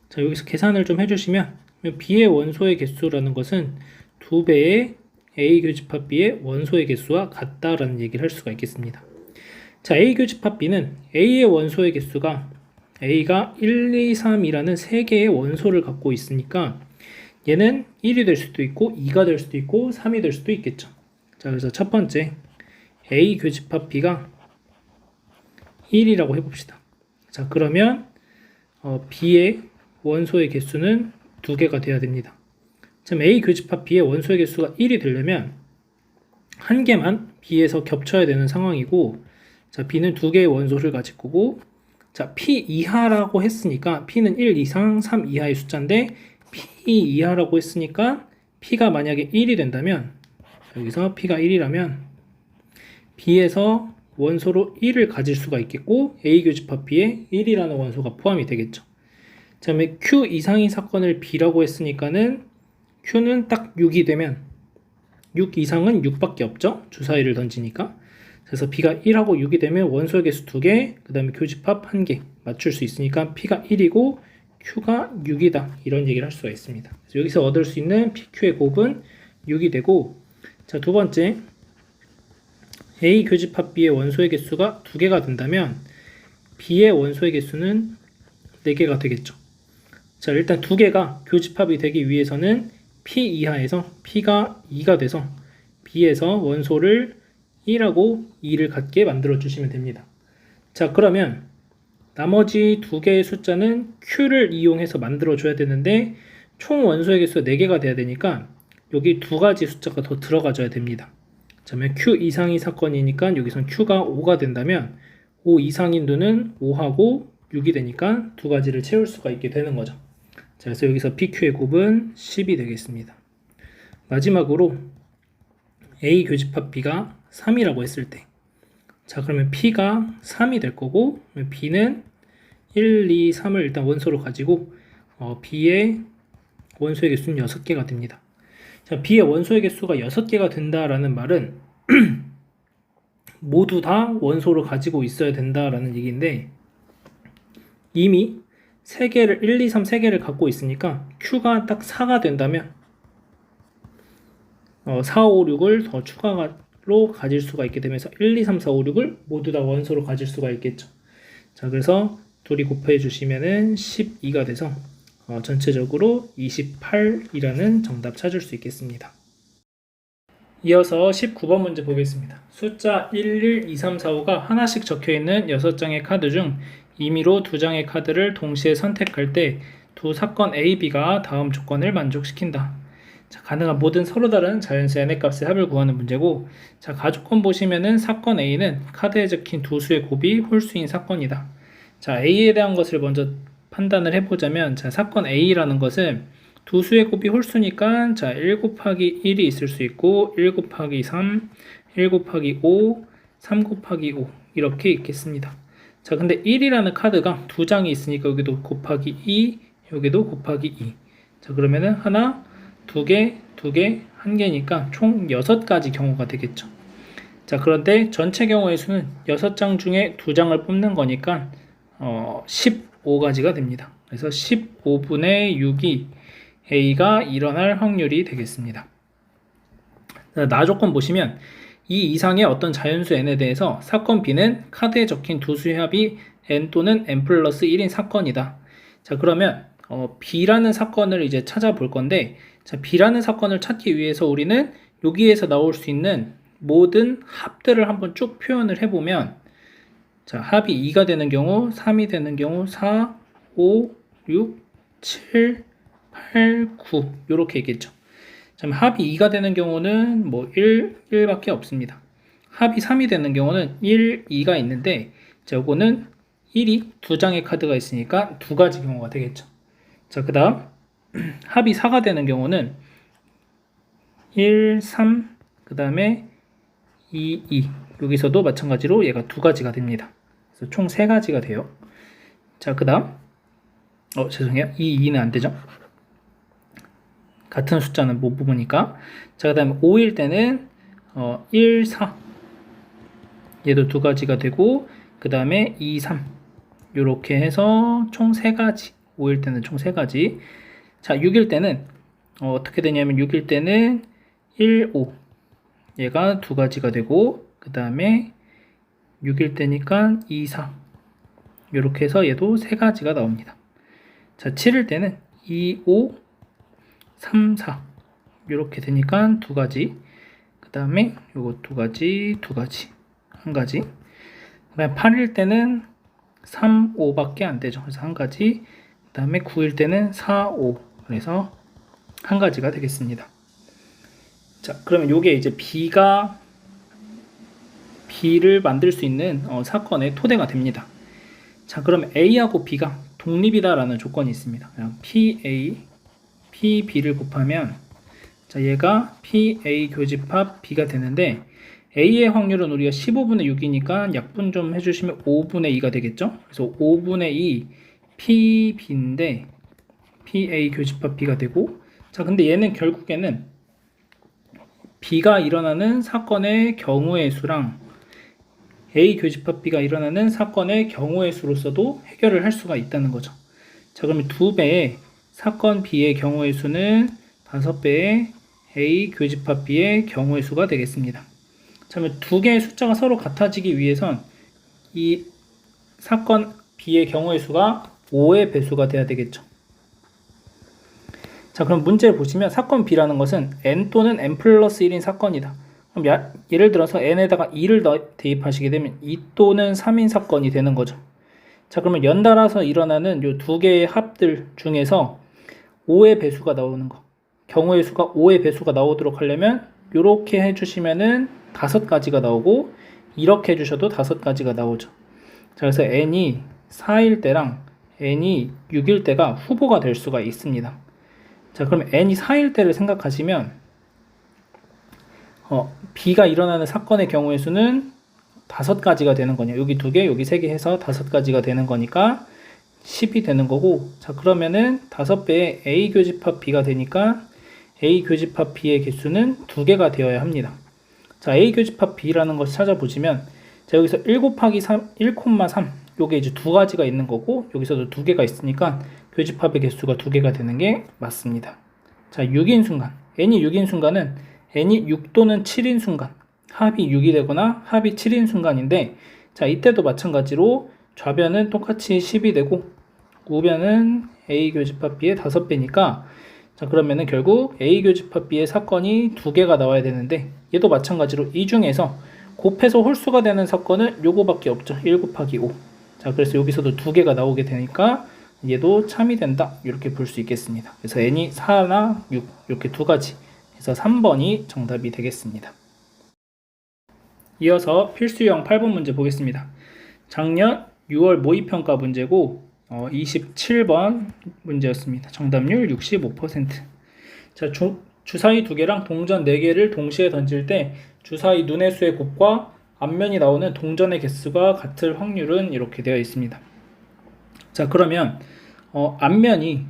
자, 여기서 계산을 좀 해주시면 B의 원소의 개수라는 것은 2배의 A 교집합 B의 원소의 개수와 같다라는 얘기를 할 수가 있겠습니다. 자, A 교집합 B는 A의 원소의 개수가 A가 1, 2, 3이라는 3개의 원소를 갖고 있으니까 얘는 1이 될 수도 있고 2가 될 수도 있고 3이 될 수도 있겠죠. 자, 그래서 첫 번째 A 교집합 B가 1이라고 해봅시다. 자, 그러면 B의 원소의 개수는 2개가 돼야 됩니다. 지금 A 교집합 B의 원소의 개수가 1이 되려면 한 개만 B에서 겹쳐야 되는 상황이고, 자, B는 2개의 원소를 가질 거고, 자, P 이하라고 했으니까 P는 1 이상 3 이하의 숫자인데 P 이하라고 했으니까 P가 만약에 1이 된다면, 여기서 P가 1이라면 B에서 원소로 1을 가질 수가 있겠고 A 교집합 B에 1이라는 원소가 포함이 되겠죠. 자, 그다음에 Q 이상인 사건을 B라고 했으니까는 Q는 딱 6이 되면 6 이상은 6밖에 없죠. 주사위를 던지니까. 그래서 B가 1하고 6이 되면 원소의 개수 2개, 그 다음에 교집합 1개 맞출 수 있으니까 P가 1이고 Q가 6이다. 이런 얘기를 할 수가 있습니다. 그래서 여기서 얻을 수 있는 PQ의 곱은 6이 되고, 자, 두 번째 A 교집합 B의 원소의 개수가 2개가 된다면 B의 원소의 개수는 4개가 되겠죠. 자, 일단 2개가 교집합이 되기 위해서는 P 이하에서 P가 2가 돼서 B에서 원소를 1하고 2를 갖게 만들어 주시면 됩니다. 자, 그러면 나머지 2개의 숫자는 Q를 이용해서 만들어 줘야 되는데 총 원소의 개수가 4개가 돼야 되니까 여기 2가지 숫자가 더 들어가줘야 됩니다. 자, 그러면 Q 이상이 사건이니까 여기선 Q가 5가 된다면 5 이상인 두는 5하고 6이 되니까 2가지를 채울 수가 있게 되는 거죠. 자, 그래서 여기서 PQ의 곱은 10이 되겠습니다. 마지막으로 A 교집합 B가 3이라고 했을 때, 자, 그러면 P가 3이 될 거고 B는 1, 2, 3을 일단 원소로 가지고 B의 원소의 개수는 6개가 됩니다. 자, B의 원소의 개수가 6개가 된다라는 말은 모두 다 원소를 가지고 있어야 된다라는 얘기인데, 이미 3개를 1, 2, 3 3개를 갖고 있으니까 Q가 딱 4가 된다면 4, 5, 6을 더 추가로 가질 수가 있게 되면서 1, 2, 3, 4, 5, 6을 모두 다 원소로 가질 수가 있겠죠. 자, 그래서 둘이 곱해 주시면은 12가 돼서 전체적으로 28이라는 정답 찾을 수 있겠습니다. 이어서 19번 문제 보겠습니다. 숫자 1, 1, 2, 3, 4, 5가 하나씩 적혀있는 6장의 카드 중 임의로 2장의 카드를 동시에 선택할 때 두 사건 A, B가 다음 조건을 만족시킨다. 자, 가능한 모든 서로 다른 자연수 n의 값의 합을 구하는 문제고, 자, 가조건 보시면은 사건 A는 카드에 적힌 두 수의 곱이 홀수인 사건이다. 자, A에 대한 것을 먼저 판단을 해보자면, 자, 사건 A라는 것은 두 수의 곱이 홀수니까, 자, 1 곱하기 1이 있을 수 있고, 1 곱하기 3, 1 곱하기 5, 3 곱하기 5 이렇게 있겠습니다. 자, 근데 1이라는 카드가 두 장이 있으니까 여기도 곱하기 2, 여기도 곱하기 2. 자, 그러면은 하나, 두 개, 두 개, 한 개니까 총 6가지 경우가 되겠죠. 자, 그런데 전체 경우의 수는 6장 중에 2장을 뽑는 거니까 15가지가 됩니다. 그래서 15분의 6이 A가 일어날 확률이 되겠습니다. 나 조건 보시면 이 이상의 어떤 자연수 n에 대해서 사건 B는 카드에 적힌 두 수의 합이 n 또는 n 플러스 1인 사건이다. 자, 그러면 B라는 사건을 이제 찾아볼 건데, 자, B라는 사건을 찾기 위해서 우리는 여기에서 나올 수 있는 모든 합들을 한번 쭉 표현을 해보면, 자, 합이 2가 되는 경우, 3이 되는 경우, 4, 5, 6, 7, 8, 9 이렇게 있겠죠. 자, 합이 2가 되는 경우는 뭐 1밖에 없습니다. 합이 3이 되는 경우는 1, 2가 있는데, 자, 요거는 1이 두 장의 카드가 있으니까 2가지 경우가 되겠죠. 자, 그 다음 합이 4가 되는 경우는 1, 3, 그 다음에 2, 2 여기서도 마찬가지로 얘가 2가지가 됩니다. 그래서 총 3가지가 돼요. 자, 그 다음 죄송해요. 2, 2는 안 되죠. 같은 숫자는 못 뽑으니까. 자, 그 다음에 5일 때는 1, 4 얘도 2가지가 되고, 그 다음에 2, 3 요렇게 해서 총 3가지. 5일 때는 총 3가지. 자, 6일 때는 어떻게 되냐면 6일 때는 1, 5 얘가 2가지가 되고, 그 다음에 6일 때니까 2, 4 요렇게 해서 얘도 3가지가 나옵니다. 자, 7일 때는 2, 5 3, 4 이렇게 되니까 2가지. 그 다음에 요거 2가지, 2가지, 1가지. 그 다음에 8일 때는 3, 5밖에 안 되죠. 그래서 1가지. 그 다음에 9일 때는 4, 5 그래서 1가지가 되겠습니다. 자, 그러면 요게 이제 B를 만들 수 있는 사건의 토대가 됩니다. 자, 그러면 A하고 B가 독립이다라는 조건이 있습니다. 그냥 PB를 곱하면, 자, 얘가 PA 교집합 B가 되는데, A의 확률은 우리가 15분의 6이니까 약분 좀 해주시면 5분의 2가 되겠죠? 그래서 5분의 2 PB인데 PA 교집합 B가 되고, 자, 근데 얘는 결국에는 B가 일어나는 사건의 경우의 수랑 A 교집합 B가 일어나는 사건의 경우의 수로서도 해결을 할 수가 있다는 거죠. 자, 그러면 2배의 사건 B의 경우의 수는 5배의 A 교집합 B의 경우의 수가 되겠습니다. 자, 그러면 두 개의 숫자가 서로 같아지기 위해선 이 사건 B의 경우의 수가 5의 배수가 돼야 되겠죠. 자, 그럼 문제를 보시면 사건 B라는 것은 n 또는 n 플러스 1인 사건이다. 그럼 예를 들어서 n에다가 2를 대입하시게 되면 2 또는 3인 사건이 되는 거죠. 자, 그러면 연달아서 일어나는 이 두 개의 합들 중에서 5의 배수가 나오는 거, 경우의 수가 5의 배수가 나오도록 하려면 이렇게 해주시면은 5가지가 나오고, 이렇게 해주셔도 5가지가 나오죠. 자, 그래서 n이 4일 때랑 n이 6일 때가 후보가 될 수가 있습니다. 자, 그럼 n이 4일 때를 생각하시면 B가 일어나는 사건의 경우의 수는 5가지가 되는 거냐, 여기 2개, 여기 3개 해서 5가지가 되는 거니까 10이 되는 거고, 자, 그러면은 5배의 A 교집합 B가 되니까 A 교집합 B의 개수는 2개가 되어야 합니다. 자, A 교집합 B라는 것을 찾아보시면, 자, 여기서 1 곱하기 3, 1,3 요게 이제 2가지가 있는 거고, 여기서도 2개가 있으니까 교집합의 개수가 2개가 되는 게 맞습니다. 자, 6인 순간, n이 6인 순간은 n이 6 또는 7인 순간, 합이 6이 되거나 합이 7인 순간인데, 자, 이때도 마찬가지로 좌변은 똑같이 10이 되고 우변은 A 교집합 B의 5배니까, 자, 그러면은 결국 A 교집합 B의 사건이 2개가 나와야 되는데, 얘도 마찬가지로 이 중에서 곱해서 홀수가 되는 사건은 요거밖에 없죠. 1 곱하기 5. 자, 그래서 여기서도 2개가 나오게 되니까 얘도 참이 된다, 이렇게 볼 수 있겠습니다. 그래서 n이 4나 6 이렇게 2가지, 그래서 3번이 정답이 되겠습니다. 이어서 필수형 8번 문제 보겠습니다. 작년 6월 모의평가 문제고, 27번 문제였습니다. 정답률 65%. 자, 주사위 2개랑 동전 4개를 동시에 던질 때 주사위 눈의 수의 곱과 앞면이 나오는 동전의 개수가 같을 확률은 이렇게 되어 있습니다. 자, 그러면 앞면이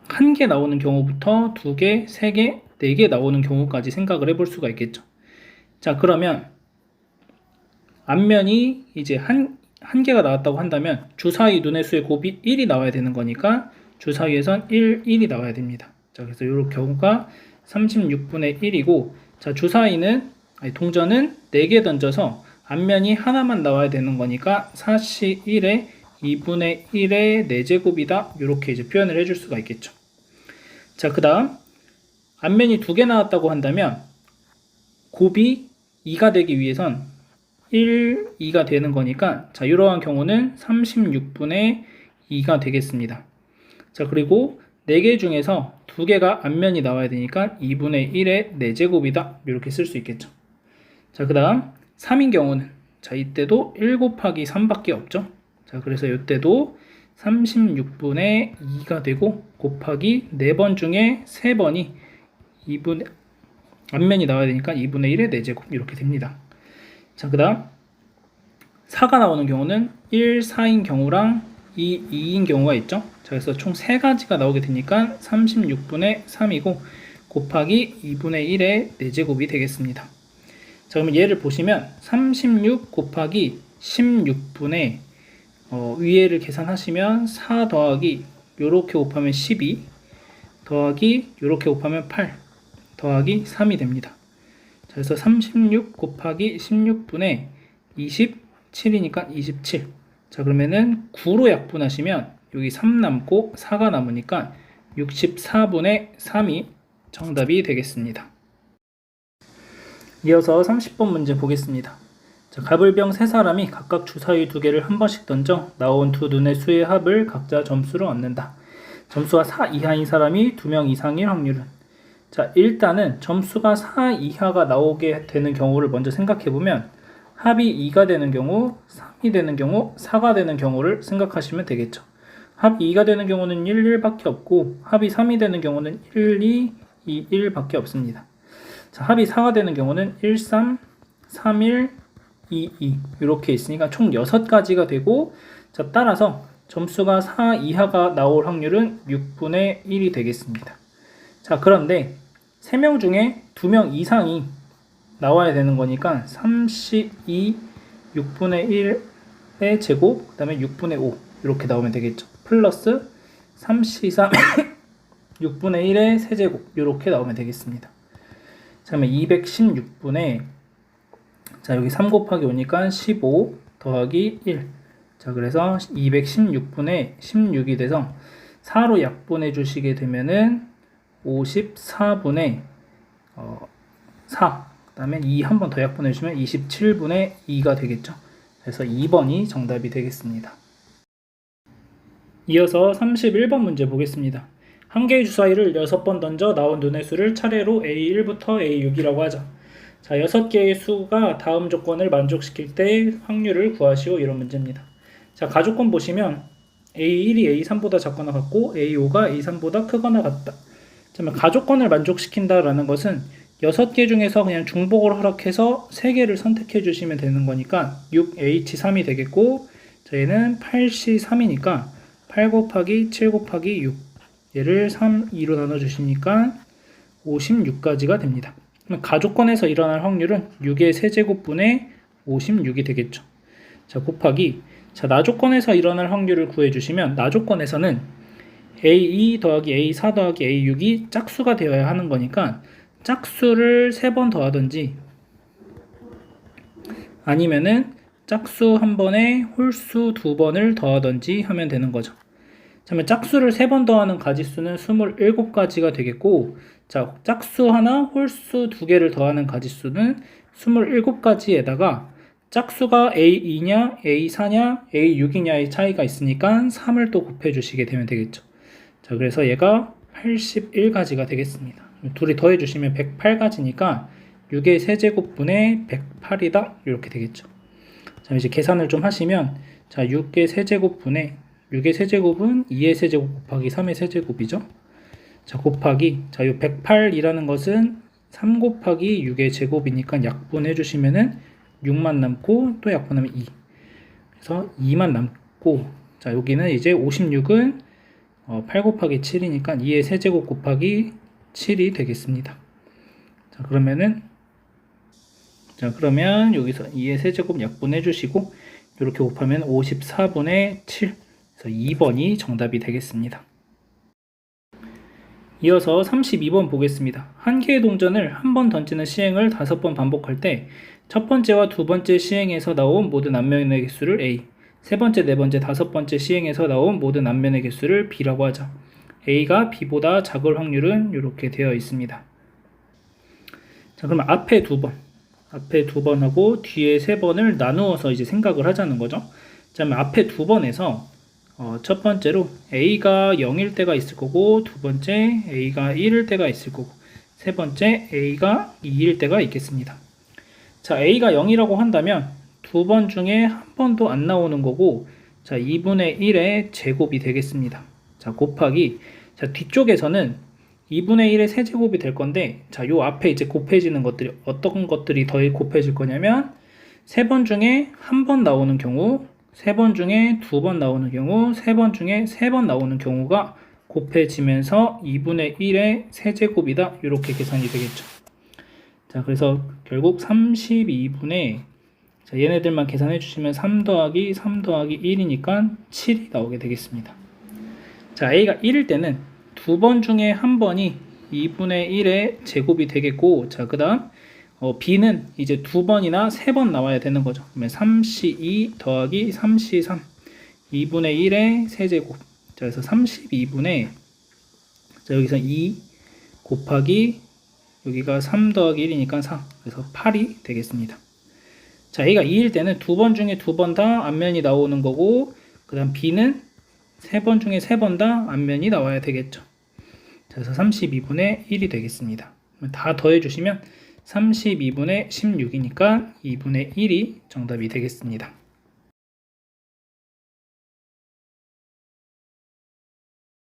1개 나오는 경우부터 2개, 3개, 4개 나오는 경우까지 생각을 해볼 수가 있겠죠. 자, 그러면 앞면이 이제 한 개가 나왔다고 한다면 주사위 눈의 수의 곱이 1이 나와야 되는 거니까 주사위에선 1이 나와야 됩니다. 자, 그래서 이 경우가 36분의 1이고, 자, 동전은 4개 던져서 앞면이 하나만 나와야 되는 거니까 4C1에 2분의 1의 4제곱이다. 이렇게 이제 표현을 해줄 수가 있겠죠. 자, 그 다음 앞면이 2개 나왔다고 한다면 곱이 2가 되기 위해선 2가 되는 거니까, 자, 이러한 경우는 36분의 2가 되겠습니다. 자, 그리고 4개 중에서 2개가 앞면이 나와야 되니까 2분의 1의 4제곱이다. 이렇게 쓸 수 있겠죠. 자, 그 다음 3인 경우는, 자, 이때도 1 곱하기 3밖에 없죠. 자, 그래서 이때도 36분의 2가 되고 곱하기 4번 중에 3번이 앞면이 나와야 되니까 2분의 1의 4제곱 이렇게 됩니다. 자, 그 다음 4가 나오는 경우는 1, 4인 경우랑 2인 경우가 있죠. 자, 그래서 총 3가지가 나오게 되니까 36분의 3이고 곱하기 2분의 1의 4제곱이 되겠습니다. 자, 그러면 얘를 보시면 36 곱하기 16분의 위에를 계산하시면 4 더하기 요렇게 곱하면 12 더하기 요렇게 곱하면 8 더하기 3이 됩니다. 자, 그래서 36 곱하기 16분의 27이니까 27. 자, 그러면은 9로 약분하시면 여기 3 남고 4가 남으니까 64분의 3이 정답이 되겠습니다. 이어서 30번 문제 보겠습니다. 자, 가불병 3사람이 각각 주사위 2개를 한 번씩 던져 나온 두 눈의 수의 합을 각자 점수로 얻는다. 점수가 4 이하인 사람이 2명 이상일 확률은? 자, 일단은 점수가 4 이하가 나오게 되는 경우를 먼저 생각해보면 합이 2가 되는 경우, 3이 되는 경우, 4가 되는 경우를 생각하시면 되겠죠. 합이 2가 되는 경우는 1, 1밖에 없고 합이 3이 되는 경우는 1, 2, 2, 1밖에 없습니다. 자, 합이 4가 되는 경우는 1, 3, 3, 1, 2, 2 이렇게 있으니까 총 6가지가 되고, 자, 따라서 점수가 4 이하가 나올 확률은 6분의 1이 되겠습니다. 자, 그런데 3명 중에 2명 이상이 나와야 되는 거니까 32 6분의 1의 제곱, 그 다음에 6분의 5 이렇게 나오면 되겠죠. 플러스 33 6분의 1의 세제곱 이렇게 나오면 되겠습니다. 자, 그러면 216분의, 자, 여기 3 곱하기 5니까 15 더하기 1. 자, 그래서 216분의 16이 돼서 4로 약분해 주시게 되면은 54분의 4, 그 다음에 2 한 번 더 약분해 주시면 27분의 2가 되겠죠. 그래서 2번이 정답이 되겠습니다. 이어서 31번 문제 보겠습니다. 한 개의 주사위를 6번 던져 나온 눈의 수를 차례로 A1부터 A6이라고 하자. 자, 6개의 수가 다음 조건을 만족시킬 때 확률을 구하시오. 이런 문제입니다. 자, 가조건 보시면 A1이 A3보다 작거나 같고 A5가 A3보다 크거나 같다. 자, 가조건을 만족시킨다라는 것은 6개 중에서 그냥 중복을 허락해서 3개를 선택해 주시면 되는 거니까 6H3이 되겠고, 저희는 8C3이니까 8 곱하기 7 곱하기 6, 얘를 3, 2로 나눠주시니까 56가지가 됩니다. 그럼 가조건에서 일어날 확률은 6의 세제곱분의 56이 되겠죠. 자, 곱하기, 자, 나조건에서 일어날 확률을 구해주시면, 나조건에서는 A2 더하기 A4 더하기 A6이 짝수가 되어야 하는 거니까 짝수를 3번 더하든지 아니면은 짝수 한 번에 홀수 2번을 더하든지 하면 되는 거죠. 자, 그러면 짝수를 3번 더하는 가지수는 27가지가 되겠고, 자, 짝수 하나, 홀수 2개를 더하는 가지수는 27가지에다가 짝수가 A2냐, A4냐, A6이냐의 차이가 있으니까 3을 또 곱해 주시게 되면 되겠죠. 자, 그래서 얘가 81가지가 되겠습니다. 둘이 더해 주시면 108가지니까 6의 세제곱분의 108이다. 이렇게 되겠죠. 자, 이제 계산을 좀 하시면, 자, 6의 세제곱분의 6의 세제곱은 2의 세제곱 곱하기 3의 세제곱이죠. 자, 곱하기 자, 요 108이라는 것은 3 곱하기 6의 제곱이니까 약분해 주시면은 6만 남고 또 약분하면 2. 그래서 2만 남고 자, 여기는 이제 56은 8 곱하기 7이니까 2의 세제곱 곱하기 7이 되겠습니다. 자, 그러면 여기서 2의 세제곱 약분해 주시고 이렇게 곱하면 54분의 7. 그래서 2번이 정답이 되겠습니다. 이어서 32번 보겠습니다. 한 개의 동전을 한 번 던지는 시행을 5번 반복할 때 첫 번째와 두 번째 시행에서 나온 모든 앞면의 개수를 A, 세 번째, 네 번째, 다섯 번째 시행에서 나온 모든 앞면의 개수를 B라고 하자. A가 B보다 작을 확률은 이렇게 되어 있습니다. 자, 그럼 앞에 두 번하고 뒤에 세 번을 나누어서 이제 생각을 하자는 거죠. 자, 그럼 앞에 두 번에서 첫 번째로 A가 0일 때가 있을 거고, 두 번째 A가 1일 때가 있을 거고, 세 번째 A가 2일 때가 있겠습니다. 자, A가 0이라고 한다면 두 번 중에 한 번도 안 나오는 거고, 자, 2분의 1의 제곱이 되겠습니다. 자, 곱하기, 자, 뒤쪽에서는 2분의 1의 세제곱이 될 건데, 자, 요 앞에 이제 곱해지는 것들이 어떤 것들이 더 곱해질 거냐면, 세 번 중에 한 번 나오는 경우, 세 번 중에 두 번 나오는 경우, 세 번 중에 세 번 나오는 경우가 곱해지면서 2분의 1의 세제곱이다. 이렇게 계산이 되겠죠. 자, 그래서 결국 32분의 자, 얘네들만 계산해 주시면 3 더하기 3 더하기 1이니까 7이 나오게 되겠습니다. 자, A가 1일 때는 두 번 중에 한 번이 2분의 1의 제곱이 되겠고, 자, 그 다음 B는 이제 두 번이나 세 번 나와야 되는 거죠. 그러면 3C2 더하기 3C3 2분의 1의 세제곱. 자, 그래서 32분의 자, 여기서 2 곱하기 여기가 3 더하기 1이니까 4. 그래서 8이 되겠습니다. 자, A가 2일 때는 두 번 중에 두 번 다 앞면이 나오는 거고, 그 다음 B는 세 번 중에 세 번 다 앞면이 나와야 되겠죠. 자, 그래서 32분의 1이 되겠습니다. 다 더해주시면 32분의 16이니까 2분의 1이 정답이 되겠습니다.